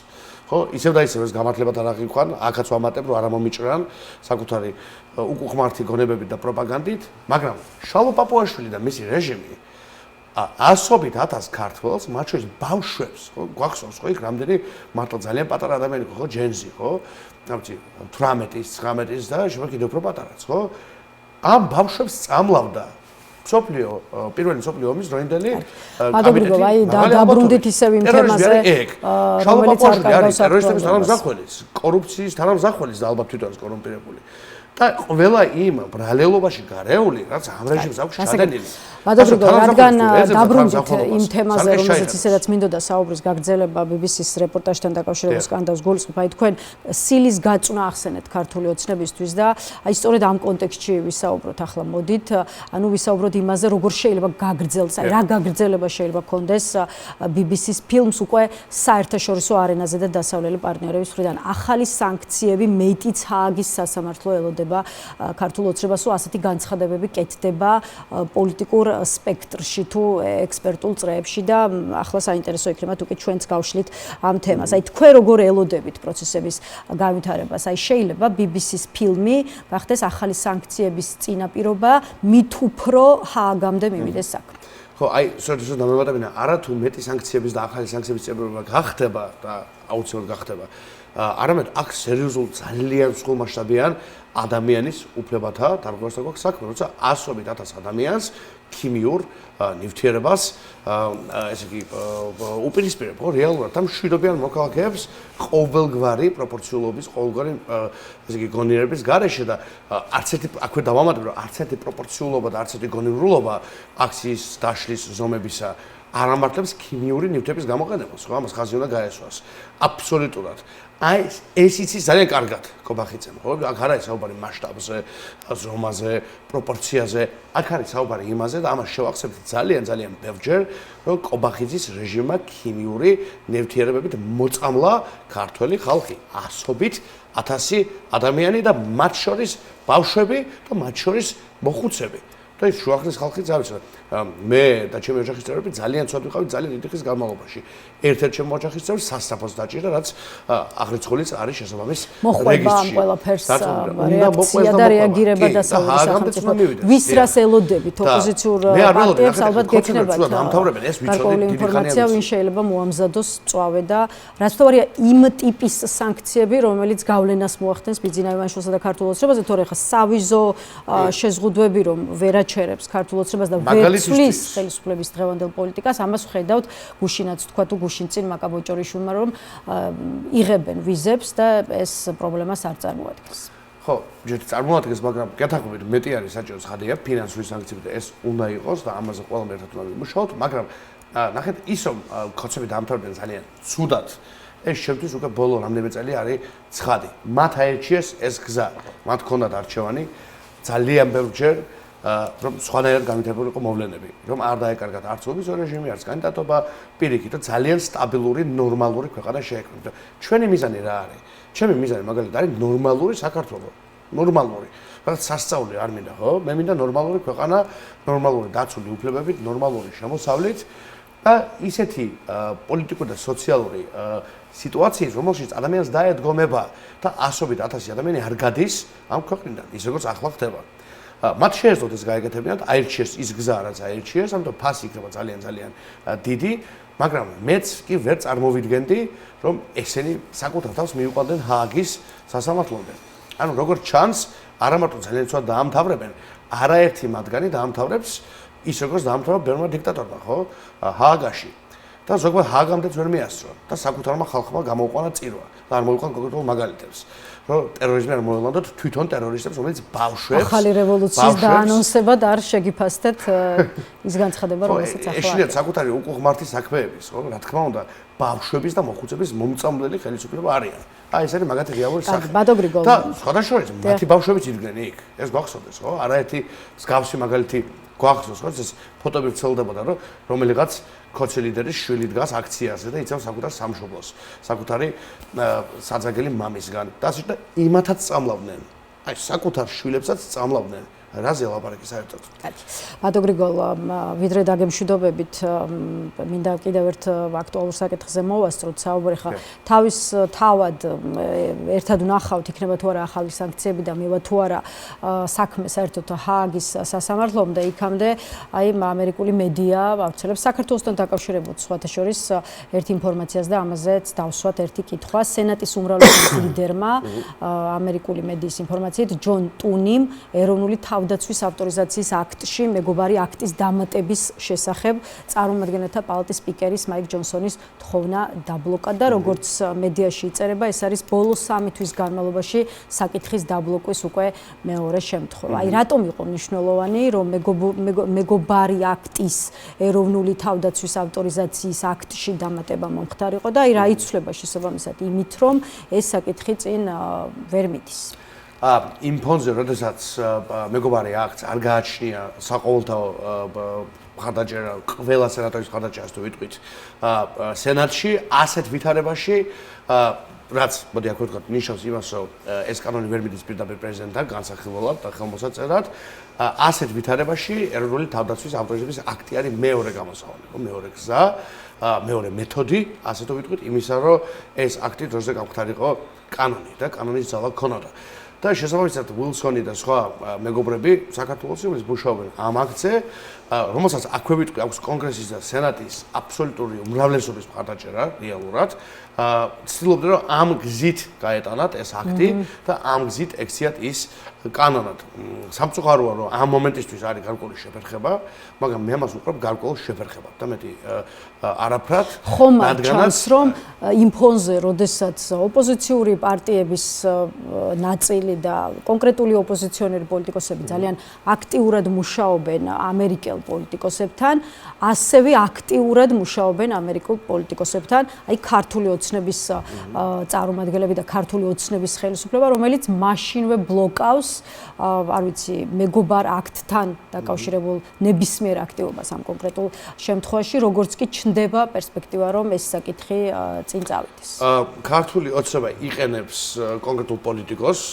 ხო, ისევ და ისევ ეს გამართლებად არ აღიქვან, აქაც ვამატებ, რომ არ ამომიჭრან საკუთარი უკუღმართი გონებებით და პროპაგანდით, მაგრამ შალო პაპუაშვილი და მისი რეჟიმი ასობით 1000 ქართველს, მათ შორის ბავშვებს, ხო, გვახსოვს ხო იქ რამდენი მართლა ძალიან პატარა ადამიანი ხო, ჯენზი, ხო? ნამცი 18-ის, 19-ის და შეიძლება კიდევ უფრო პატარაც, ხო? ამ ბავშვებს წამლავდა პირველი მსოფლიო ომის დროინდელი კაბინეტი. აი დაბრუნდით ისევ იმ თემაზე, რომელიც არ არის ტერორისტების თანამზახველის, კორუფციის თანამზახველის და ალბათ თვითონაც კორუმპირებული. და ყველა იმ ბრალელობაში გარეული, რაც ამ რეჟიმს აქვს ჩადენილი. მადლობა, რადგან დაბრუნდით იმ თემაზე, რომელზეც ისედაც მინდოდა საუბრის გაგრძელება BBC-ის რეპორტაჟთან დაკავშირებულ სკანდალს გულისხმობ, აი თქვენ სილის გაწვნა ახსენეთ ქართული ოცნებისთვის და აი სწორედ ამ კონტექსტში ვისაუბროთ ახლა მოდით, ანუ ვისაუბროთ იმაზე, როგორ შეიძლება გაგრძელდეს, აი რა გაგრძელება შეიძლება გქონდეს BBC-ის ფილმს უკვე საერთაშორისო არენაზე და დასავლელი პარტნიორების მხრიდან. ახალი სანქციები მეიტიც ჰააგის სასამართლო ელოდება ქართულ ოცნებას, რომ ასეთი განცხადებები კეთდება პოლიტიკურ სპექტრში თუ ექსპერტულ წრეებში და ახლა საინტერესო იქნება თუ კი ჩვენც გავშლით ამ თემას. აი თქვენ როგორ ელოდებით პროცესების განვითარებას? აი შეიძლება BBC-ის ფილმი გახდეს ახალი სანქციების წინაპირობა, მით უფრო ჰააგამდე მივიდეს საქმე. ხო, აი, სწორედ დამემატებინა, არა თუ მეტი სანქციების და ახალი სანქციების წინაპირობა გახდება და აუცილებლად გახდება. არამედ აქ სერიოზულ ძალიან მსხვილმასშტაბიან ადამიანის უფლებათა დარღვევასთან გვაქვს საქმე, როცა ასობით 1000 ადამიანს ქიმიურ ნივთიერებას ესე იგი უპირისპირებ, ხო, რეალურად ამ მშვიდობიან მოქალაქეებს ყოველგვარი პროპორციულობის, ყოველგვარი ესე იგი გონიერების გარეშე და არც ერთი აქვე დავამატებ, რომ არც ერთი პროპორციულობა და არც ერთი გონიურულობა აქციის დაშლის ზომებისა არ ამართლებს ქიმიური ნივთების გამოყენებას, ხო, ამას ხაზი უნდა გაესვას. აბსოლუტურად. აი ეს იცის ძალიან კარგად კობახიძემ, ხო? აქ არ არის საუბარი მასშტაბზე, ზომაზე, პროპორციაზე, აქ არის საუბარი იმაზე და ამას შევახსენებთ ძალიან ბევრჯერ, რომ კობახიძის რეჟიმმა ქიმიური ნივთიერებებით მოწამლა ქართველი ხალხი, ასობით 1000 ადამიანი და მათ შორის ბავშვები და მათ შორის მოხუცები. და ის შუახნის ხალხი ძავიცა. მე და ჩემი ოჯახის წევრები ძალიან ცუდ ვიყავით ძალიან დიდი ხნის განმავლობაში. ერთ-ერთ ჩემი ოჯახის წევრს სასწრაფოს დაჭირდა, რაც აღრიცხვლის არის შესაბამის რეგისტრში. ამ ყველაფერს რეაქცია და რეაგირება დასავლური სახელმწიფო. ვის რას ელოდებით ოპოზიციურ პარტიებს ალბათ გექნებათ. დამთავრებენ ეს ვიცოდი დიდი ინფორმაცია ვინ შეიძლება მოამზადოს წვავე და რაც თორია იმ ტიპის სანქციები, რომელიც გავლენას მოახდენს ბიძინა ივანიშვილსა და ქართულ ოცნებაზე, თორე ხა სავიზო შეზღუდვები რომ ვერაჩერებს ქართულ ოცნებას და ვერცვლის ხელისუფლების დღევანდელ პოლიტიკას, ამას ვხედავთ გუშინაც თქვა თუ გუშინ წინ მაკაბოჭორიშვილმა რომ იღებენ ვიზებს და ეს პრობლემას არ წარმოადგენს. ხო, ჯერ წარმოადგენს, მაგრამ გეთახმებით მეტი არის საჭირო ხადია ფინანსური სანქციები და ეს უნდა იყოს და ამაზე ყველამ ერთად უნდა ვიმუშაოთ, მაგრამ ნახეთ ის რომ კონცეფტი დამთავრდნენ ძალიან ცუდად. ეს შემთხვევით უკვე ბოლო რამდენიმე წელი არის ცხადი. მათ აერჩიეს ეს გზა, მათ ჰქონდათ არჩევანი ძალიან ბევრჯერ რომ სხვანაირად განვითარებული იყო მოვლენები, რომ არ დაეკარგათ არც ომის რეჟიმი, არც კანდიდატობა, პირიქით და ძალიან სტაბილური, ნორმალური ქვეყანა შეექმნა. ჩვენი მიზანი რა არის? ჩემი მიზანი მაგალითად არის ნორმალური საქართველო. ნორმალური. რაც სასწაული არ მინდა, ხო? მე მინდა ნორმალური ქვეყანა, ნორმალური დაცული უფლებებით, ნორმალური შემოსავლით და ისეთი პოლიტიკური და სოციალური სიტუაციის, რომელშიც ადამიანს დაედგომება და ასობით ათასი ადამიანი არ გადის ამ ქვეყნიდან, ისე როგორც ახლა ხდება. მათ შეეძლოთ ეს გაეკეთებინათ, აირჩიეს ის გზა, რაც აირჩიეს, ამიტომ ფასი იქნება ძალიან დიდი, მაგრამ მეც კი ვერ წარმოვიდგენდი, რომ ესენი საკუთარ თავს მიიყვანდნენ ჰააგის სასამართლომდე. ანუ როგორც ჩანს, არა მარტო ძალიან ცუდად დაამთავრებენ, არაერთი მათგანი დაამთავრებს ის როგორც დაამთავრა ბერმა დიქტატორმა, ხო? ჰააგაში. და ზოგადად ჰააგამდეც ვერ მიასწრო და საკუთარმა ხალხმა გამოუყვანა წირვა და არ მოიყვან კონკრეტულ მაგალითებს. რომ ტერორიზმი არ მოელოდოთ თვითონ ტერორისტებს, რომელიც ბავშვებს ახალი რევოლუციის დაანონსებად არ შეგიფასდეთ ის განცხადება, რომელსაც ახლა ეშლიათ საკუთარი უკუღმართის საქმეების, ხო? რა თქმა უნდა, ბავშვების და მოხუცების მომწამლელი ხელისუფლება არიან. ეს არის მაგათი რეალური სახე. და სხვადასხვაობით მათი ბავშვებიც იდგნენ იქ. ეს გვახსოვდეს, ხო? არაერთი მსგავსი მაგალითი გვახსოვს, ხო? ეს ფოტოები ვრცელდებოდა, რომ რომელიღაც ქოცი ლიდერის შვილი დგას აქციაზე და იცავს საკუთარ სამშობლოს, საკუთარი საძაგელი მამისგან. და ასე და იმათაც წამლავდნენ. აი, საკუთარ შვილებსაც წამლავდნენ. რაზე ლაპარაკი საერთოდ? ბატონ გრიგოლ, ვიდრე დაგემშვიდობებით, მინდა კიდევ ერთ აქტუალურ საკითხზე მოვასწროთ საუბარი ხა თავის თავად ერთად ვნახავთ იქნება თუ არა ახალი სანქციები და მევა თუ არა საქმე საერთოდ ჰააგის სასამართლომდე იქამდე აი ამერიკული მედია ავრცელებს საქართველოსთან დაკავშირებულ სხვათა შორის ერთ ინფორმაციას და ამაზეც დავსვათ ერთი კითხვა სენატის უმრავლესობის ლიდერმა ამერიკული მედიის ინფორმაციით ჯონ ტუნიმ ეროვნული თავდაცვის ავტორიზაციის აქტში მეგობარი აქტის დამატების შესახებ წარმომადგენელთა პალატის სპიკერის მაიკ ჯონსონის თხოვნა დაბლოკა და როგორც მედიაში იწერება ეს არის ბოლო 3 თვის განმავლობაში საკითხის დაბლოკვის უკვე მეორე შემთხვევა. აი რატომ იყო მნიშვნელოვანი რომ მეგობარი აქტის ეროვნული თავდაცვის ავტორიზაციის აქტში დამატება მომხდარიყო და აი რა იცვლება შესაბამისად იმით რომ ეს საკითხი წინ ვერ მიდის. იმ ფონზე, როდესაც მეგობარი აქტს არ გააჩნია საყოველთაო მხარდაჭერა, ყველა სენატორის მხარდაჭერას თუ ვიტყვით სენატში, ასეთ ვითარებაში, რაც მოდი აქ ვთქვათ, ნიშნავს იმას, რომ ეს კანონი ვერ მიდის პირდაპირ პრეზიდენტთან განსახილველად და ხელმოსაწერად, ასეთ ვითარებაში ეროვნული თავდაცვის ავტორიზაციის აქტი არის მეორე გამოსავალი, მეორე გზა, მეორე მეთოდი, ასე თუ ვიტყვით, იმისა, რომ ეს აქტი დროზე გამხდარიყო კანონი და კანონის ძალა ქონოდა. და შესაბამისად უილსონი და სხვა მეგობრები საქართველოს იმის მუშაობენ ამ აქტზე, რომელსაც აქვე ვიტყვი აქვს კონგრესის და სენატის აბსოლუტური უმრავლესობის მხარდაჭერა რეალურად. ცდილობდნენ რომ ამ გზით გაეტანათ ეს აქტი და ამ გზით ექციათ ის კანონად. სამწუხაროა რომ ამ მომენტისთვის არის გარკვეული შეფერხება, მაგრამ მე ამას უყურებ გარკვეულ შეფერხებად და მეტი არაფრად ხომ ჩანს რომ იმ ფონზე, როდესაც ოპოზიციური პარტიების ნაწილი და კონკრეტული ოპოზიციონერი პოლიტიკოსები ძალიან აქტიურად მუშაობენ ამერიკელ პოლიტიკოსებთან, ასევე აქტიურად მუშაობენ ამერიკულ პოლიტიკოსებთან, აი ქართული ოცნების წარმომადგენლები და ქართული ოცნების ხელისუფლება, რომელიც მაშინვე ბლოკავს, არ ვიცი, მეგობარ აქტთან დაკავშირებულ ნებისმიერ აქტივობას ამ კონკრეტულ შემთხვევაში, როგორც კი ჩნდება პერსპექტივა, რომ ეს საკითხი წინ წავიდეს. ქართული ოცნება იყენებს კონკრეტულ პოლიტიკოსს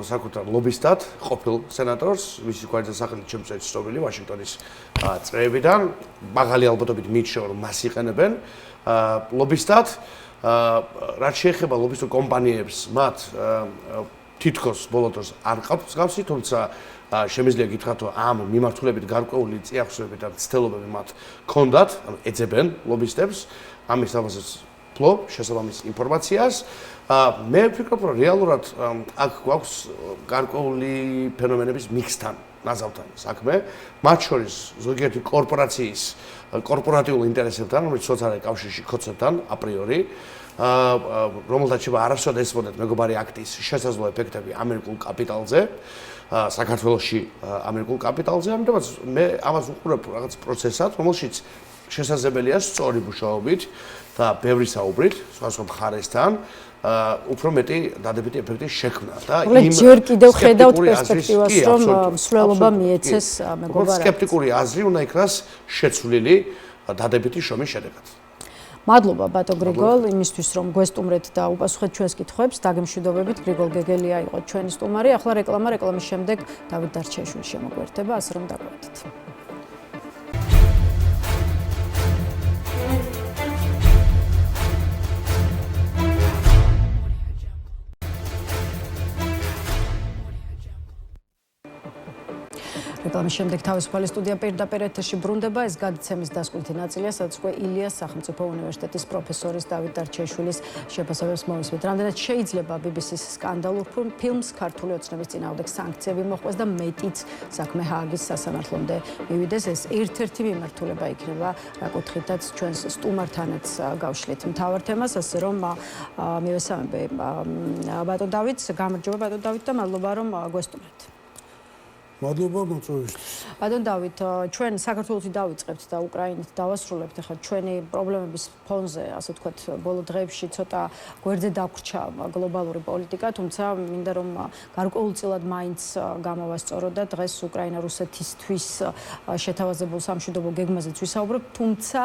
საკუთარ ლობისტად, ყოფილ სენატორს, ვისი გვერდზე სახელით შემწევი ცნობილი ვაშინგტონის წრეებიდან, მაღალი ალბათობით მითხრა რომ მას იყენებენ ლობისტად. რაც შეეხება ლობისტურ კომპანიებს, მათ თითქოს ბოლო დროს არ ყავთ მსგავსი, თუმცა შემიძლია გითხრათ, რომ ამ მიმართულებით გარკვეული წიაღისეულები და მცდელობები მათ ჰქონდათ, ანუ ეძებენ ლობისტებს, ამის თამაშს ფლობ შესაბამის ინფორმაციას. მე ვფიქრობ, რომ რეალურად აქ გვაქვს გარკვეული ფენომენების მიქსთან ნაზავთან საქმე, მათ შორის ზოგიერთი კორპორაციის კორპორატიულ ინტერესებთან, რომელიც სოციალურ კავშირში ხოცებთან აპრიორი, რომელთაც შეიძლება არასოდეს ესმოდეთ მეგობარი აქტის შესაძლო ეფექტები ამერიკულ კაპიტალზე, საქართველოში ამერიკულ კაპიტალზე, ამიტომაც მე ამას უყურებ რაღაც პროცესად, რომელშიც შესაძლებელია სწორი მუშაობით და ბევრი საუბრით, სხვადასხვა მხარესთან, უფრო მეტი დადებითი ეფექტის შექმნა და იმ ჯერ კიდევ ხედავთ პერსპექტივას, რომ მსვლელობა მიეცეს მეგობარად. სკეპტიკური აზრი უნდა იქნას შეცვლილი დადებითი შრომის შედეგად. მადლობა ბატონ გრიგოლ იმისთვის რომ გვესტუმრეთ და უპასუხეთ ჩვენს კითხვებს. დაგემშვიდობებით გრიგოლ გეგელია იყო ჩვენი სტუმარი. ახლა რეკლამის შემდეგ დავით დარჩეიშვილი შემოგვერთება, ასე რომ დაგვედით. რეკლამის შემდეგ თავისუფალი სტუდია პირდაპირ ეთერში ბრუნდება. ეს გადაცემის დასკვნითი ნაწილია, სადაც უკვე ილიას სახელმწიფო უნივერსიტეტის პროფესორის დავით დარჩეიშვილის შეფასებებს მოვისმით. რამდენად შეიძლება BBC-ს სკანდალურ ფილმს ქართული ოცნების წინააღმდეგ სანქციები მოჰყვეს და მეტიც საქმე ჰააგის სასამართლომდე მივიდეს. ეს ერთ-ერთი მიმართულება იქნება, რა კუთხითაც ჩვენს სტუმართანაც გავშლით მთავარ თემას, ასე რომ მივესალმები ბატონ დავითს, გამარჯობა ბატონ დავით და მადლობა რომ გვესტუმრეთ. მადლობა მოწვევისთვის. ბატონ დავით, ჩვენ საქართველოსი დავიწყებთ და უკრაინით დავასრულებთ. ახლა ჩვენი პრობლემების ფონზე, ასე ვთქვათ, ბოლო დღეებში ცოტა გვერდზე დაგვრჩა გლობალური პოლიტიკა, თუმცა მინდა რომ გარკვეულწილად მაინც გამოვასწორო და დღეს უკრაინა-რუსეთისთვის შეთავაზებულ სამშვიდობო გეგმაზეც ვისაუბრებ, თუმცა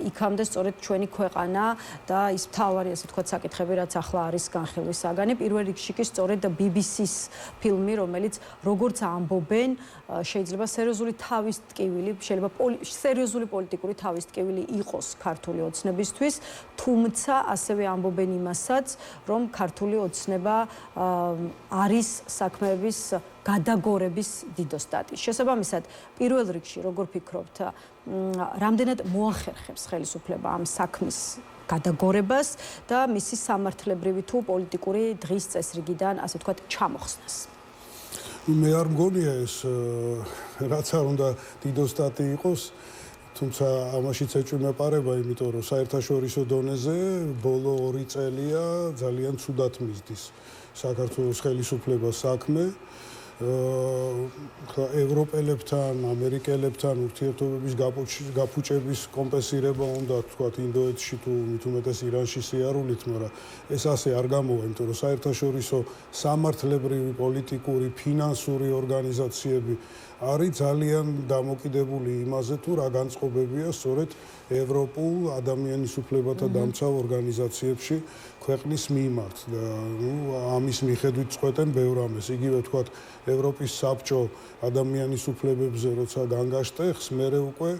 იქამდე სწორედ ჩვენი ქვეყანა და ის მთავარი, ასე ვთქვათ, საკითხები, რაც ახლა არის განხილვის საგანი. პირველ რიგში კი სწორედ BBC-ს ფილმი, რომელიც როგორც ამბობენ, შეიძლება სერიოზული თავისტკივილი, შეიძლება სერიოზული პოლიტიკური თავისტკივილი იყოს ქართული ოცნებისთვის, თუმცა ასევე ამბობენ იმასაც, რომ ქართული ოცნება არის საქმეების გადაგორების დიდოსტატი. შესაბამისად, პირველ რიგში როგორ ფიქრობთ, რამდენად მოახერხებს ხელისუფლება ამ საქმის გადაგორებას და მისი სამართლებრივი თუ პოლიტიკური დღის წესრიგიდან, ასე ვთქვათ, ჩამოხსნას? მე არ მგონია ეს რაც არ უნდა დიდოსტატი იყოს, თუმცა ამაშიც ეჭვმეპარება, იმიტომ რომ საერთაშორისო დონეზე ბოლო 2 წელია ძალიან ცუდად მისდის საქართველოს ხელისუფლებას საქმე. ევროპელებთან, ამერიკელებთან ურთიერთობების გაფუჭების კომპენსირება უნდა თქვათ ინდოეთში თუ მით უმეტეს ირანში სიარულით, მაგრამ ეს ასე არ გამოვა, იმიტომ რომ საერთაშორისო სამართლებრივი, პოლიტიკური, ფინანსური ორგანიზაციები არის ძალიან დამოკიდებული იმაზე, თუ რა განწყობებია სწორედ ევროპულ ადამიანის უფლებათა დამცავ ორგანიზაციებში ქვეყნის მიმართ და ამის მიხედვით წყვეტენ ბევრ ამას. იგივე თქვათ ევროპის საბჭო ადამიანის უფლებებზე როცა განგაშტეხს, მერე უკვე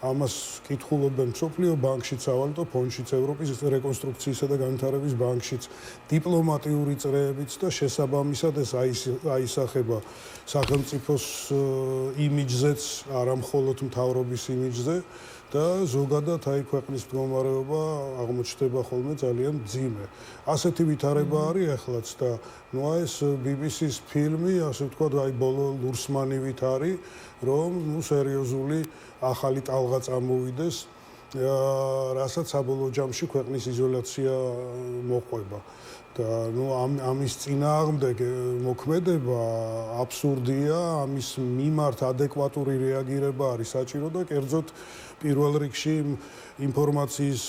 ამას კითხულობენ მსოფლიო ბანკშიც, სავალუტო ფონდშიც, ევროპის რეკონსტრუქციისა და განვითარების ბანკშიც, დიპლომატიური წრეებიც და შესაბამისად ეს აისახება სახელმწიფოს იმიჯზეც, არა მხოლოდ მთავრობის იმიჯზე და ზოგადად აი ქვეყნის მდგომარეობა აღმოჩნდება ხოლმე ძალიან მძიმე. ასეთი ვითარება არის ახლაც და ეს BBC-ს ფილმი, ასე ვთქვათ, აი ბოლო ლურსმანივით არის, რომ სერიოზული ახალი ტალღა წამოვიდეს, რასაც საბოლოო ჯამში ქვეყნის იზოლაცია მოყვება. და ამის წინააღმდეგ მოქმედება აბსურდია, ამის მიმართ ადეკვატური რეაგირება არის საჭირო და კერძოდ პირველ რიგში ინფორმაციის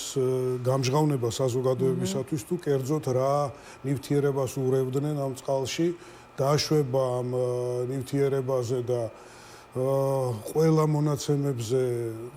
გამჟღავნება საზოგადოებისათვის თუ კერძოდ რა ნივთიერებას ურევდნენ ამ წყალში, დაშვება ამ ნივთიერებაზე და ყველა მონაცემებზე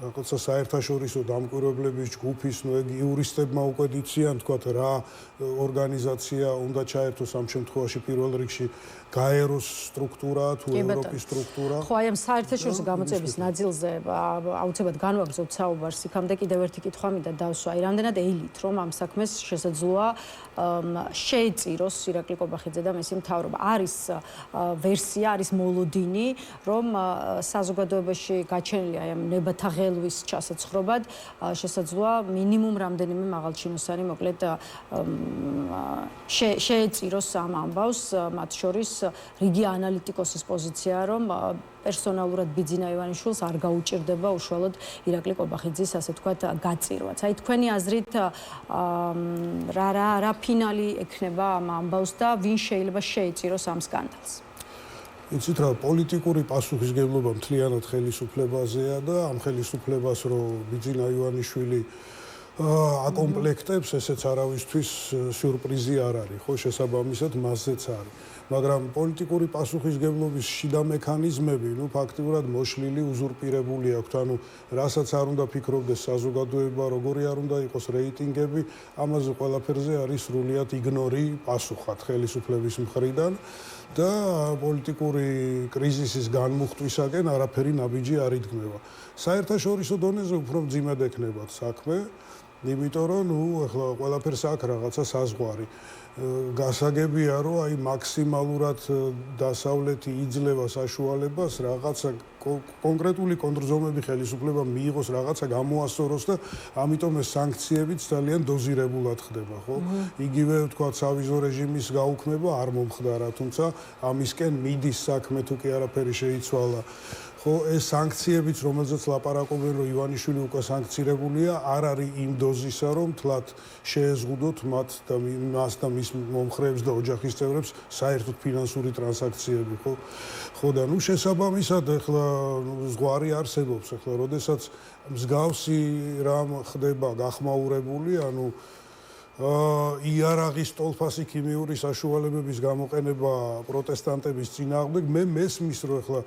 რაღაცა საერთაშორისო დამკვირვებლების ჯგუფის იურისტებმა უკვე იციან თქვათ რა ორგანიზაცია უნდა ჩაერთოს ამ შემთხვევაში პირველ რიგში გაეროს სტრუქტურა თუ ევროპის სტრუქტურა. ხო, აი ამ საერთაშორისო გამოწვევების ნაწილზე აუცილებლად განვაგრძობთ საუბარს. იქამდე კიდევ ერთი კითხვა მინდა დავსვა. აი რამდენად ეილით რომ ამ საქმეს შესაძლოა შეეწიროს ირაკლი კობახიძე და მისი მთავრობა. არის ვერსია, არის მოლოდინი, რომ საზოგადოებაში გაჩენილი აი ამ ნებათა ღელვის ჩასაცხრობად შესაძლოა მინიმუმ რამდენიმე მაღალჩინოსანი მოკლედ შეეწიროს ამ ამბავს, მათ შორის რიგი ანალიტიკოსის პოზიცია, რომ პერსონალურად ბიძინა ივანიშვილს არ გაუჭირდება უშუალოდ ირაკლი კობახიძის, ასე ვთქვათ, გაწირვაც. აი თქვენი აზრით რა ფინალი ექნება ამ ამბავს და ვინ შეიძლება შეეწიროს ამ სკანდალს? იცით რა, პოლიტიკური პასუხისგებლობა მთლიანად ხელისუფლებაზეა და ამ ხელისუფლებას რო ბიძინა ივანიშვილი აკომპლექტებს, ესეც არავისთვის სიურპრიზი არ არის, ხო, შესაბამისად მასზეც არის. მაგრამ პოლიტიკური პასუხისგებლობის შიდა მექანიზმები, ფაქტიურად მოშლილი, უზურპირებული აქვთ, ანუ რასაც არ უნდა ფიქრობდეს საზოგადოება, როგორი არ უნდა იყოს რეიტინგები, ამაზე ყველაფერზე არის სრულიად იგნორი პასუხად ხელისუფლების მხრიდან და პოლიტიკური კრიზისის განმუხტვისაკენ არაფერი ნაბიჯი არ იდგმება. საერთაშორისო დონეზე უფრო მძიმედ ექნებათ საქმე, იმიტომ რომ ახლა ყველაფერს აქვს რაღაცა საზღვარი. გასაგებია, რომ აი მაქსიმალურად დასავლეთი იძლევა საშუალებას რაღაცა კონკრეტული კონტრზომები ხელისუფლება მიიღოს, რაღაცა გამოასწოროს და ამიტომ ეს სანქციებიც ძალიან დოზირებულად ხდება, ხო? იგივე თქვა სავიზო რეჟიმის გაუქმება არ მომხდარა, თუმცა ამისკენ მიდის საქმე თუ კი არაფერი შეიცვალა. ხო, ეს სანქციებიც, რომელზეც ლაპარაკობენ, რომ ივანიშვილი უკვე სანქცირებულია, არ არის იმ დოზისა, რომ თლათ შეეზღუდოთ მათ და მას და მის მომხრეებს და ოჯახის წევრებს საერთოდ ფინანსური ტრანზაქციები, ხო? ხო და შესაბამისად, ახლა ზღვარი არსებობს, ახლა როდესაც მსგავსი რამ ხდება გახმაურებული, ანუ იარაღის ტოლფასი ქიმიური საშუალებების გამოყენება პროტესტანტების წინააღმდეგ, მე მესმის, რომ ახლა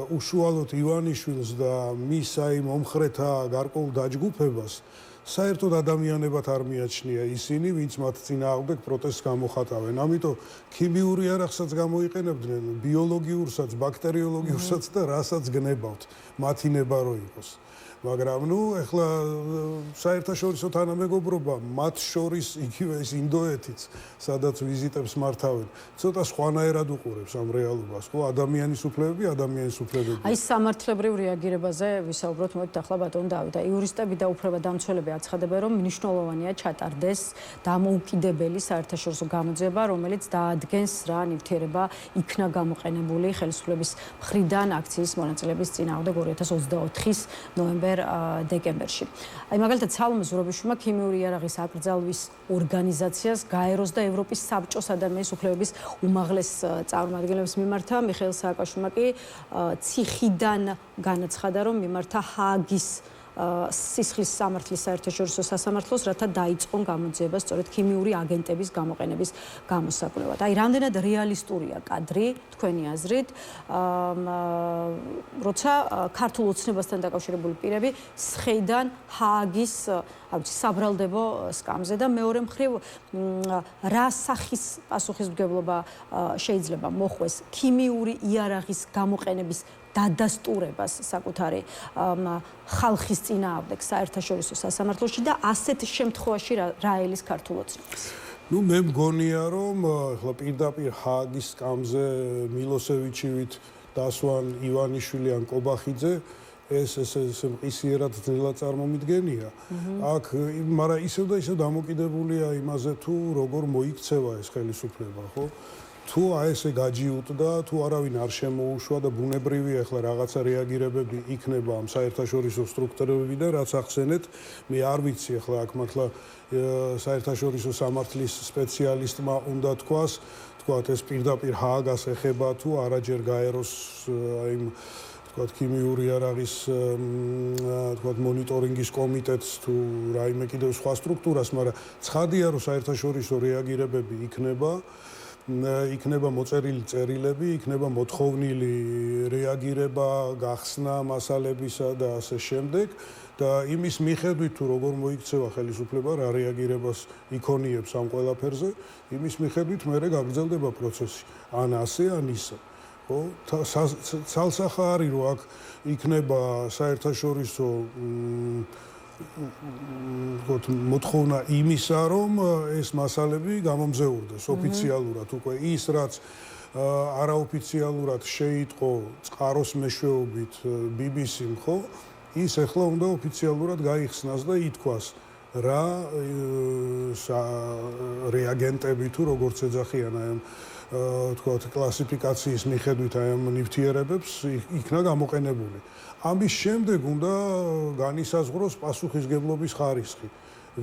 უშუალოდ ივანიშვილს და მის აი მომხრეთა გარკვეულ დაჯგუფებას საერთოდ ადამიანებად არ მიაჩნია ისინი, ვინც მათ წინააღმდეგ პროტესტს გამოხატავენ. ამიტომ ქიმიური იარაღსაც გამოიყენებდნენ, ბიოლოგიურსაც, ბაქტერიოლოგიურსაც და რასაც გნებავთ, მათი ნება რო იყოს. მაგრამ ახლა საერთაშორისო თანამეგობრობა მათ შორის იგივე ის ინდოეთიც, სადაც ვიზიტებს მართავენ, ცოტა სხვანაირად უყურებს ამ რეალობას, ხო? ადამიანის უფლებები. აი სამართლებრივ რეაგირებაზე ვისაუბროთ, მოდით ახლა ბატონ დავით. აი იურისტები და უფლებადამცველები აცხადებენ, რომ მნიშვნელოვანია ჩატარდეს დამოუკიდებელი საერთაშორისო გამოძიება, რომელიც დაადგენს რა ნივთიერება იქნა გამოყენებული ხელისუფლების მხრიდან აქციის მონაწილეების წინააღმდეგ 2024-ის დეკემბერში. აი მაგალითად სალომე ზურაბიშვილმა ქიმიური იარაღის აკრძალვის ორგანიზაციას გაეროს და ევროპის საბჭოს ადამიანის უფლებების უმაღლეს წარმომადგენლების მიმართა მიხეილ სააკაშვილმა კი ციხიდან განაცხადა, რომ მიმართა ჰააგის სისხლის სამართლის საერთაშორისო სასამართლოს, რათა დაიწყონ გამოძიება სწორედ ქიმიური აგენტების გამოყენების გამოსაკვლევად. აი რამდენად რეალისტურია კადრი თქვენი აზრით, როცა ქართულ ოცნებასთან დაკავშირებული პირები სხეიდან ჰააგის საბრალდებო სკამზე და მეორე მხრივ რა სახის პასუხისმგებლობა შეიძლება მოხვეს ქიმიური იარაღის გამოყენების დადასტურებას საკუთარი ხალხის წინააღმდეგ საერთაშორისო სასამართლოში და ასეთ შემთხვევაში რა ელის ქართულ ოცნებას? მე მგონია, რომ ახლა პირდაპირ ჰააგის სკამზე მილოსევიჩივით დასვან ივანიშვილი ან კობახიძე ეს მყისიერად ძნელად წარმომიდგენია. აქ, მაგრამ ისევ და ისევ დამოკიდებულია იმაზე, თუ როგორ მოიქცევა ეს ხელისუფლება, ხო? თუ ესე გაჯიუტდა, თუ არავინ არ შემოუშვა და ბუნებრივია ახლა რაღაცა რეაგირებები იქნება ამ საერთაშორისო სტრუქტურებიდან, რაც ახსენეთ, მე არ ვიცი ახლა აქ მართლა საერთაშორისო სამართლის სპეციალისტმა უნდა თქვას, ეს პირდაპირ ჰააგას ეხება თუ არაჯერ გაეროს იმ ქიმიური იარაღის მონიტორინგის კომიტეტს თუ რაიმე კიდევ სხვა სტრუქტურას, მაგრამ ცხადია, რომ საერთაშორისო რეაგირებები იქნება მოწერილი წერილები, იქნება მოთხოვნილი რეაგირება, გახსნა მასალებისა და ასე შემდეგ და იმის მიხედვით თუ როგორ მოიქცევა ხელისუფლება, რა რეაგირებას იქონიებს ამ ყველაფერზე, იმის მიხედვით მერე გაგრძელდება პროცესი, ან ასე, ან ისე. ცალსახა არის, რომ აქ იქნება საერთაშორისო მოთხოვნა იმისა, რომ ეს მასალები გამომზეურდეს ოფიციალურად, უკვე ის, რაც არაოფიციალურად შეიტყო წყაროს მეშვეობით BBC-მ, ხო? ის ახლა უნდა ოფიციალურად გაიხსნას და ითქვას, რა რეაგენტები თუ როგორც ეძახიან აი ამ კლასიფიკაციის მიხედვით აი ამ ნივთიერებებს იქნა გამოყენებული. ამის შემდეგ უნდა განისაზღვროს პასუხისგებლობის ხარისხი.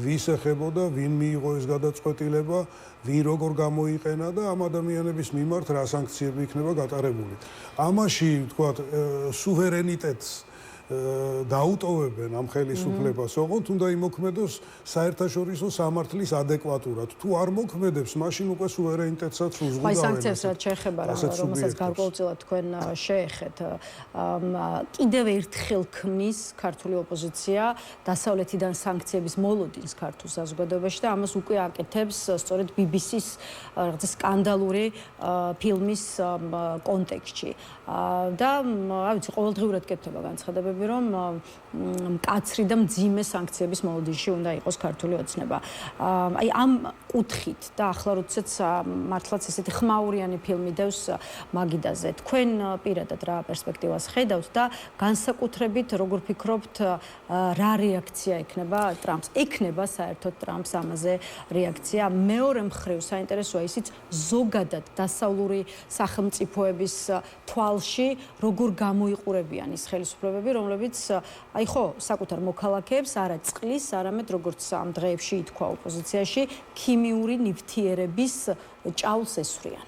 ვის ეხებოდა, ვინ მიიღო ეს გადაწყვეტილება, ვინ როგორ გამოიყენა და ამ ადამიანების მიმართ რა სანქციები იქნება გატარებული. ამაში, თქვათ, სუვერენიტეტს დაუტოვებენ ამ ხელისუფლებას, ოღონდ უნდა იმოქმედოს საერთაშორისო სამართლის ადეკვატურად. თუ არ მოქმედებს, მაშინ უკვე სუვერენიტეტსაც უზღუდავენ. აი სანქციებს რაც შეეხება, რომელსაც გარკვეულწილად თქვენ შეეხეთ, კიდევ ერთხელ ქმნის ქართული ოპოზიცია დასავლეთიდან სანქციების მოლოდინს ქართულ საზოგადოებაში და ამას უკვე აკეთებს სწორედ BBC-ს რაღაცა სკანდალური ფილმის კონტექსტში. და რა ვიცი, ყოველდღიურად კეთდება განცხადებები, რომ მკაცრი და მძიმე სანქციების მოლოდინში უნდა იყოს ქართული ოცნება. აი ამ კუთხით და ახლა როდესაც მართლაც ესეთი ხმაურიანი ფილმი დევს მაგიდაზე, თქვენ პირადად რა პერსპექტივას ხედავთ და განსაკუთრებით როგორ ფიქრობთ, რა რეაქცია ექნება ტრამპს? ექნება საერთოდ ტრამპს ამაზე რეაქცია? მეორე მხრივ საინტერესოა ისიც ზოგადად დასავლური სახელმწიფოების თვალში როგორ გამოიყურებიან ის ხელისუფლებები, რომლებიც აი ხო, საკუთარ მოქალაქეებს არა წყლის, არამედ როგორც ამ დღეებში ითქვა ოპოზიციაში, ქიმიური ნივთიერების ჭავლს ესვრიან.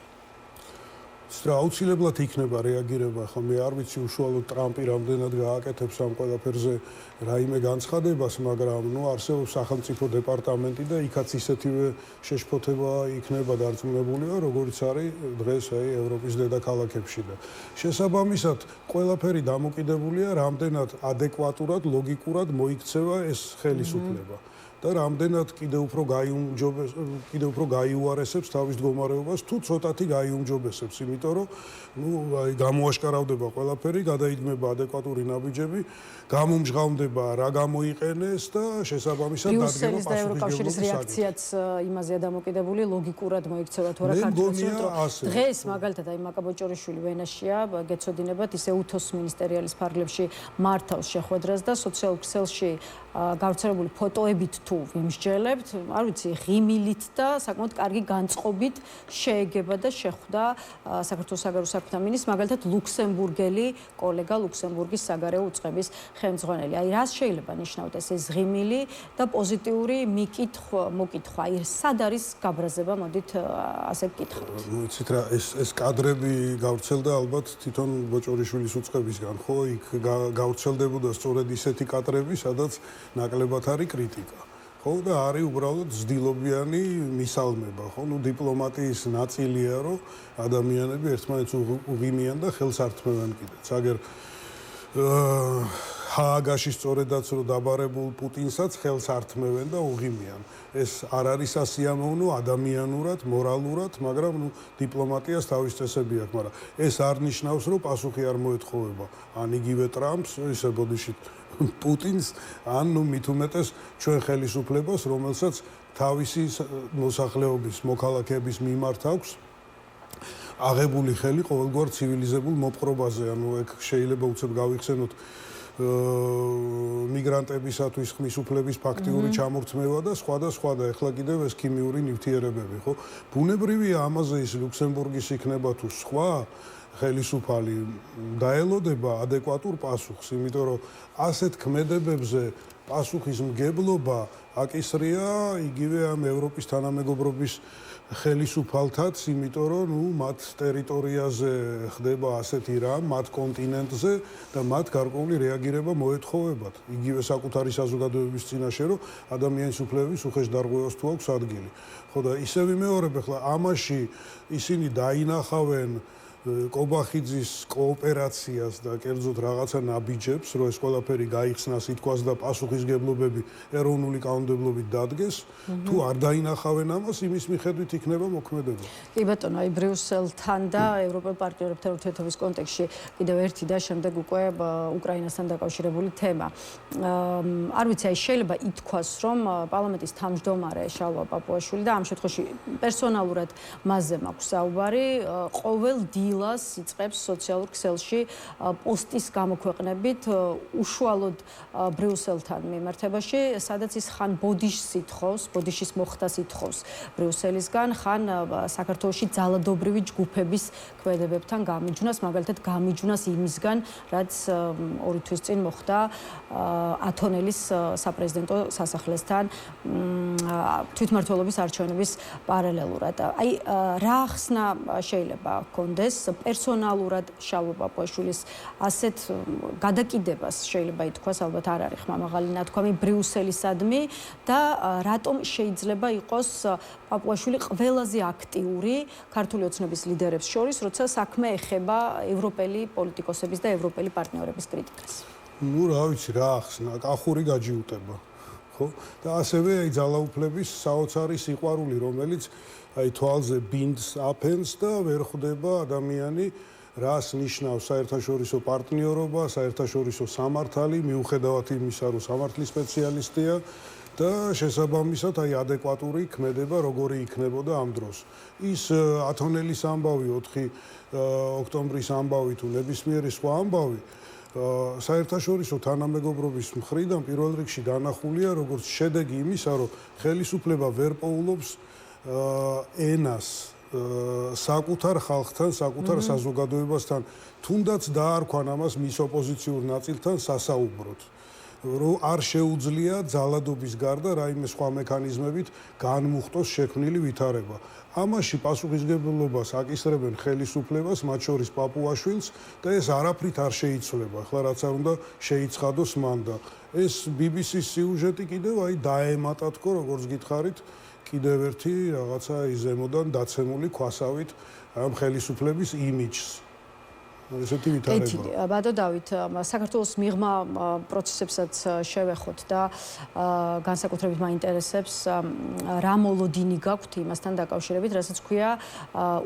აუცილებლად იქნება რეაგირება, ხო მე არ ვიცი უშუალოდ ტრამპი რამდენად გააკეთებს ამ ყველაფერზე რაიმე განცხადებას, მაგრამ არსებობს სახელმწიფო დეპარტამენტი და იქაც ისეთივე შეშფოთება იქნება დარწმუნებული, როგორც არის დღეს ევროპის დედაქალაქებში და შესაბამისად ყველაფერი დამოკიდებულია რამდენად ადეკვატურად, ლოგიკურად მოიქცევა ეს ხელისუფლება. და რამდენად კიდევ უფრო გაიუარესებს თავის მდგომარეობას, თუ ცოტათი გაიუმჯობესებს, იმიტომ რომ გამოაშკარავდება ყველაფერი, გადაიდგმება ადეკვატური ნაბიჯები, გამომჟღავნდება რა გამოიყენეს და შესაბამისად დადგება და ევროკავშირის რეაქციაც იმაზეა დამოკიდებული, ლოგიკურად მოიქცევა თუ არა ქართულს, რომ დღეს მაგალითად აი მაკაბოჭორიშვილი ვენაშია, გეცოდინებათ ისე უთოს მინისტერიალის ფარგლებში მართავს შეხვედრას და სოციალურ ქსელში გავრცელებული ფოტოებით თუ ვიმსჯელებთ, არ ვიცი, ღიმილით და საკმაოდ კარგი განწყობით შეეგება და შეხვდა საქართველოს საგარეო საქმეთა მინისტრს, მაგალითად ლუქსემბურგელი კოლეგა, ლუქსემბურგის საგარეო უწყების ხელმძღვანელი. აი რას შეიძლება ნიშნავდეს ეს ღიმილი და პოზიტიური მოკითხვა? აი სად არის გაბრაზება, მოდით ასე ვკითხავთ. ვიცით რა, ეს კადრები გავრცელდა ალბათ თვითონ ბოჭორიშვილის უწყებისგან, ხო? იქ გავრცელდებოდა სწორედ ისეთი კადრები, სადაც ნაკლებად არის კრიტიკა. ხო და არის უბრალოდ ზდილობიანი მისალმება, ხო? დიპლომატიის ნაწილია, რომ ადამიანები ერთმანეთს უღიმიან და ხელს ართმევენ კიდეც. აგერ ჰააგაში სწორედაც რომ დაბარებულ პუტინსაც ხელს ართმევენ და უღიმიან. ეს არ არის სასიამოვნო ადამიანურად, მორალურად, მაგრამ დიპლომატიას თავის წესები აქვს, მაგრამ ეს არ ნიშნავს, რომ პასუხი არ მოეთხოვება. ან იგივე ტრამპს, ისე ბოდიშით პუტინს, ან მით უმეტეს ჩვენ ხელისუფლებას, რომელსაც თავისი მოსახლეობის, მოქალაქეების მიმართ აქვს აღებული ხელი ყოველგვარ ცივილიზებულ მოპყრობაზე. ანუ ეგ შეიძლება უცებ გავიხსენოთ მიგრანტებისათვის ხმის უფლების ფაქტიური ჩამორთმევა და სხვა და სხვა და ეხლა კიდევ ეს ქიმიური ნივთიერებები, ხო? ბუნებრივია ამაზე ის ლუქსემბურგის იქნება თუ სხვა ხელისუფალი დაელოდება ადეკვატურ პასუხს, იმიტომ რომ ასეთ ქმედებებზე პასუხის მგებლობა აკისრია იგივე ამ ევროპის თანამეგობრობის ხელისუფალთაც, იმიტომ რომ მათ ტერიტორიაზე ხდება ასეთი რამ, მათ კონტინენტზე და მათ გარკვეული რეაგირება მოეთხოვებათ. იგივე საკუთარი საზოგადოების წინაშე, რომ ადამიანის უფლებების უხეშ დარღვევას თუ აქვს ადგილი. ხო და ისე ვიმეორებ, ახლა ამაში ისინი დაინახავენ კობახიძის კოოპერაციას და კერძოდ რაღაცა ნაბიჯებს, რომ ეს ყველაფერი გაიხსნას, ითქვას და პასუხისგებლობები ეროვნული კანონმდებლობით დადგეს, თუ არ დაინახავენ ამას, იმის მიხედვით იქნება მოქმედება. კი ბატონო, აი ბრიუსელთან და ევროპელ პარტნიორებთან ურთიერთობის კონტექსტში კიდევ ერთი და შემდეგ უკვე უკრაინასთან დაკავშირებული თემა. არ ვიცი, აი შეიძლება ითქვას, რომ პარლამენტის თავმჯდომარე შალვა პაპუაშვილი და ამ შემთხვევაში პერსონალურად მასზე მაქვს საუბარი, ყოველ დილ დილას იწყებს სოციალურ ქსელში პოსტის გამოქვეყნებით უშუალოდ ბრიუსელთან მიმართებაში, სადაც ის ხან ბოდიშს ითხოვს, ბოდიშის მოხდას ითხოვს ბრიუსელისგან, ხან საქართველოში ძალადობრივი ჯგუფების ქმედებებთან გამიჯვნას, მაგალითად გამიჯვნას იმისგან, რაც 2 თვის წინ მოხდა ათონელის საპრეზიდენტო სასახლესთან თვითმმართველობის არჩევნების პარალელურად. აი რა ახსნა შეიძლება ჰქონდეს პერსონალურად შალვა პაპუაშვილის ასეთ გადაკიდებას შეიძლება ითქვას, ალბათ არ არის ხმამაღალი ნათქვამი ბრიუსელისადმი და რატომ შეიძლება იყოს პაპუაშვილი ყველაზე აქტიური ქართული ოცნების ლიდერებს შორის, როცა საქმე ეხება ევროპელი პოლიტიკოსების და ევროპელი პარტნიორების კრიტიკას. ნუ რა ვიცი რა ახსნა, კახური გაჯიუტება. ხო? და ასევე აი ძალაუფლების საოცარი სიყვარული, რომელიც აი თვალზე ბინდს აფენს და ვერ ხვდება ადამიანი რას ნიშნავს საერთაშორისო პარტნიორობა, საერთაშორისო სამართალი, მიუხედავად იმისა, რომ სამართლის სპეციალისტია და შესაბამისად აი ადეკვატური ქმედება როგორი იქნებოდა ამ დროს. ის ათონელის ამბავი, 4 ოქტომბრის ამბავი თუ ნებისმიერი სხვა ამბავი საერთაშორისო თანამეგობრობის მხრიდან პირველ რიგში დანახულია როგორც შედეგი იმისა, რომ ხელისუფლება ვერ პოულობს ენას საკუთარ ხალხთან, საკუთარ საზოგადოებასთან, თუნდაც დაარქვან ამას მის ოპოზიციურ ნაწილთან სასაუბროდ. რომ არ შეუძლია ძალადობის გარდა რაიმე სხვა მექანიზმებით განმუხტოს შექმნილი ვითარება. ამაში პასუხისმგებლობას აკისრებენ ხელისუფლებას, მათ შორის პაპუაშვილს და ეს არაფრით არ შეიცვლება. ახლა რაც არ უნდა შეიცხადოს მან და ეს BBC-ის სიუჟეტი კიდევ აი დაემატა თქო, როგორც გითხარით, კიდევ ერთი რაღაცა ზემოდან დაცემული ქვასავით ამ ხელისუფლების იმიჯს. ესეთი ვითარება. ბატონო დავით, საქართველოს მიღმა პროცესებსაც შევეხოთ და განსაკუთრებით მაინტერესებს რა მოლოდინი გაქვთ იმასთან დაკავშირებით, რასაც ქვია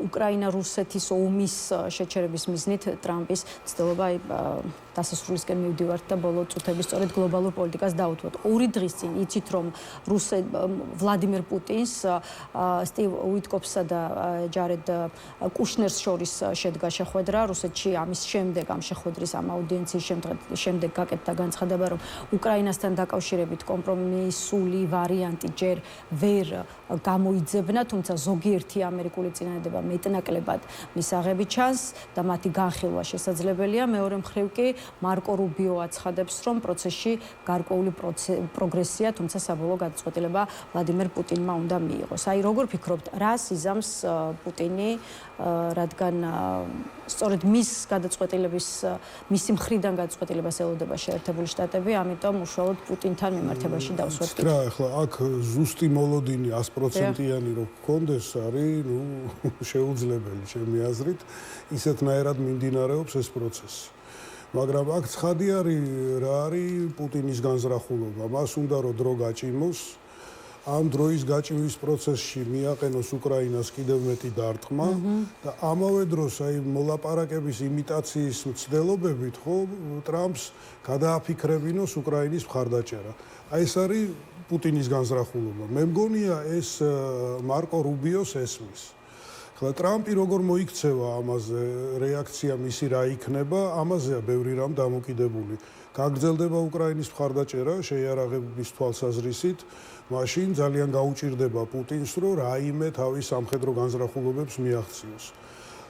უკრაინა-რუსეთის ომის შეჩერების მიზნით ტრამპის ცდილობა დასასრულისკენ მივდივართ და ბოლო წუთების სწორედ გლობალურ პოლიტიკას დაუთმოთ. 2 დღის წინ იცით რომ ვლადიმერ პუტინს სტივ უიტკოფსა და ჯარედ კუშნერს შორის შედგა შეხვედრა რუსეთში ამის შემდეგ ამ შეხვედრის ამ აუდიენციის შემდეგ გაკეთდა განცხადება, რომ უკრაინასთან დაკავშირებით კომპრომისული ვარიანტი ჯერ ვერ გამოიძებნა, თუმცა ზოგიერთი ამერიკული წინადადება მეტნაკლებად მისაღები ჩანს და მათი განხილვა შესაძლებელია. მეორე მხრივ კი მარკო რუბიო აცხადებს, რომ პროცესში გარკვეული პროგრესია, თუმცა საბოლოო გადაწყვეტილება ვლადიმერ პუტინმა უნდა მიიღოს. აი როგორ ფიქრობთ, რას იზამს პუტინი, რადგან სწორედ მის გადაწყვეტილების მისი მხრიდან გადაწყვეტილებას ელოდება შეერთებული შტატები, ამიტომ უშუალოდ პუტინთან მიმართებაში დავსვათ. რა, ახლა აქ ზუსტი მოლოდინი 100%-იანი რო გქონდეს, არის, ნუ შეუძლებელი ჩემი აზრით, ისეთნაირად მიმდინარეობს ეს პროცესი. მაგრამ აქ ცხადი არის, რა არის პუტინის განზრახულობა, მას უნდა რომ დრო გაჭიმოს. ამ დროის გაჭიმვის პროცესში მიაყენოს უკრაინას კიდევ მეტი დარტყმა და ამავე დროს აი მოლაპარაკების იმიტაციის მცდელობებით ხო ტრამპს გადააფიქრებინოს უკრაინის მხარდაჭერა. აი ეს არის პუტინის განზრახულობა. მე მგონია ეს მარკო რუბიოს ესმის. ხლა ტრამპი როგორ მოიქცევა ამაზე, რეაქცია მისი რა იქნება, ამაზეა ბევრი რამ დამოკიდებული. გაგრძელდება უკრაინის მხარდაჭერა შეიარაღების თვალსაზრისით, მაშინ ძალიან გაუჭირდება პუტინს, რომ რაიმე თავის სამხედრო განზრახულობებს მიაღწიოს.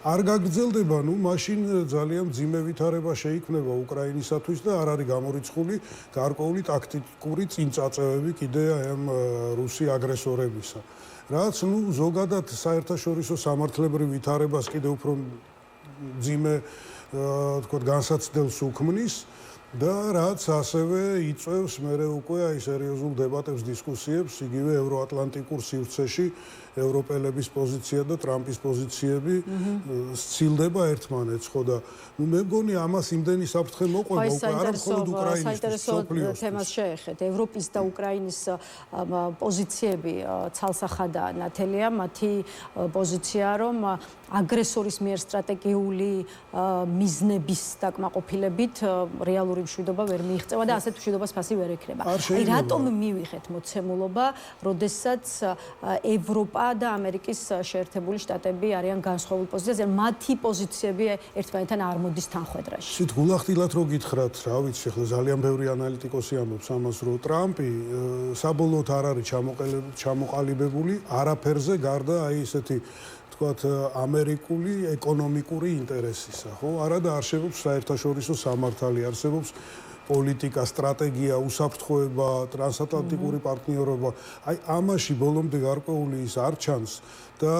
არ გაგრძელდება, ნუ მაშინ ძალიან მძიმე ვითარება შეიქმნება უკრაინისათვის და არ არის გამორიცხული გარკვეული ტაქტიკური წინწაწევები კიდე ამ რუსი აგრესორებისა. რაც ნუ ზოგადად საერთაშორისო სამართლებრივ ვითარებას კიდე უფრო მძიმე თქო განსაცდელს უქმნის და რაც ასევე იწვევს მერე უკვე აი სერიოზულ დებატებს, დისკუსიებს იგივე ევროატლანტიკურ სივრცეში ევროპელების პოზიცია და ტრამპის პოზიციები სცილდება ერთმანეთს, ხო და ნუ მე მგონი ამას იმდენი საფრთხე მოყვება უკვე არა მხოლოდ უკრაინისთვის, საინტერესო თემას შეეხეთ. ევროპის და უკრაინის პოზიციები ცალსახადაა ნათელია, მათი პოზიცია რომ აგრესორის მიერ სტრატეგიული მიზნების დაკმაყოფილებით რეალური მშვიდობა ვერ მიიღწევა და ასეთ მშვიდობას ფასი ვერ ექნება. აი რატომ მივიღეთ მოცემულობა, როდესაც ევროპა და ამერიკის შეერთებული შტატები არიან განსხვავებულ პოზიციაზე, მათი პოზიციები ერთმანეთთან არ მოდის თანხვედრაში. ისეთ გულახდილად რო გითხრათ, რა ვიცი, ახლა ძალიან ბევრი ანალიტიკოსი ამბობს ამას, რომ ტრამპი საბოლოოდ არ არის ჩამოყალიბებული არაფერზე გარდა აი ესეთი თქვათ ამერიკული ეკონომიკური ინტერესისა, ხო? არადა არსებობს საერთაშორისო სამართალი, არსებობს პოლიტიკა, სტრატეგია, უსაფრთხოება, ტრანსატლანტიკური პარტნიორობა. აი ამაში ბოლომდე გარკვეული ის არ ჩანს და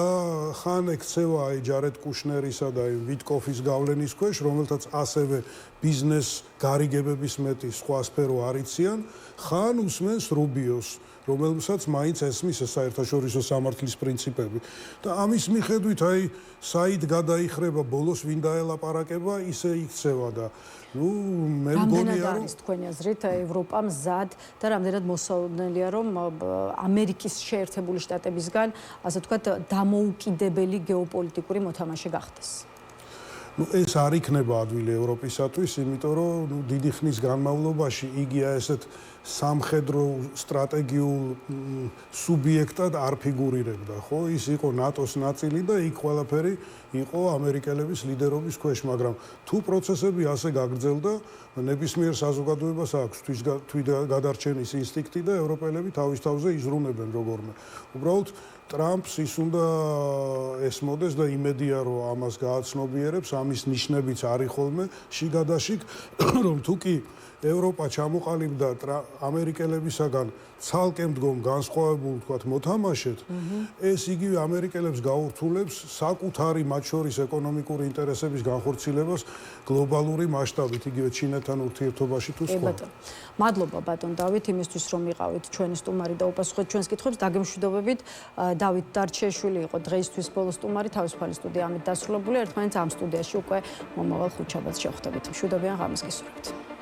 ხან ექცევა აი ჯარედ კუშნერისა და აი ვიტკოფის გავლენის ქვეშ, რომელთაც ასევე ბიზნეს გარიგებების მეტი სხვა სფერო არ იციან, ხან უსმენს რუბიოს, რომელსაც მაინც ესმის საერთაშორისო სამართლის პრინციპები. და ამის მიხედვით აი საით გადაიხრება ბოლოს ვინ დაელაპარაკება, ისე იქცევა და ნუ მე მგონია რომ არის თქვენი აზრით ევროპა მზად და რამდენად მოსალოდნელია რომ ამერიკის შეერთებული შტატებისგან ასე ვთქვათ დამოუკიდებელი გეოპოლიტიკური მოთამაშე გახდეს. ნუ ეს არ იქნება ადვილი ევროპისათვის, იმიტომ რომ ნუ დიდი ხნის განმავლობაში იგი ესეთ სამხედრო სტრატეგიულ სუბიექტად არ ფიგურირებდა, ხო? ის იყო ნატოს ნაწილი და იქ ყველაფერი იყო ამერიკელების ლიდერობის ქვეშ, მაგრამ თუ პროცესები ასე გაგრძელდა, ნებისმიერ საზოგადოებას აქვს თვითგადარჩენის ინსტინქტი და ევროპელები თავის თავზე იზრუნებენ როგორმე. უბრალოდ ტრამპს ის უნდა ესმოდეს და იმედია რომ ამას გააცნობიერებს, ამის ნიშნებიც არის ხოლმე შიგადაშიგ, რომ თუ კი ევროპა ჩამოყალიბდა ამერიკელებისაგან ცალკე მდგომ განსხვავებულ თქვათ მოთამაშედ, ეს იგივე ამერიკელებს გაურთულებს საკუთარი მათ შორის ეკონომიკური ინტერესების განხორციელებას გლობალური მასშტაბით, იგივე ჩინეთთან ურთიერთობაში თუ სხვა. მადლობა ბატონ დავით იმისთვის რომ იყავით ჩვენი სტუმარი და უპასუხეთ ჩვენს კითხვებს. დაგემშვიდობებით. დავით დარჩიაშვილი იყო დღეისთვის ბოლო სტუმარი, თავისუფალი სტუდია ამით დასრულებული. ერთმანეთს ამ სტუდიაში უკვე მომავალ ხუთშაბათს შევხვდებით. მშვიდობიან ღამეს გისურვებთ.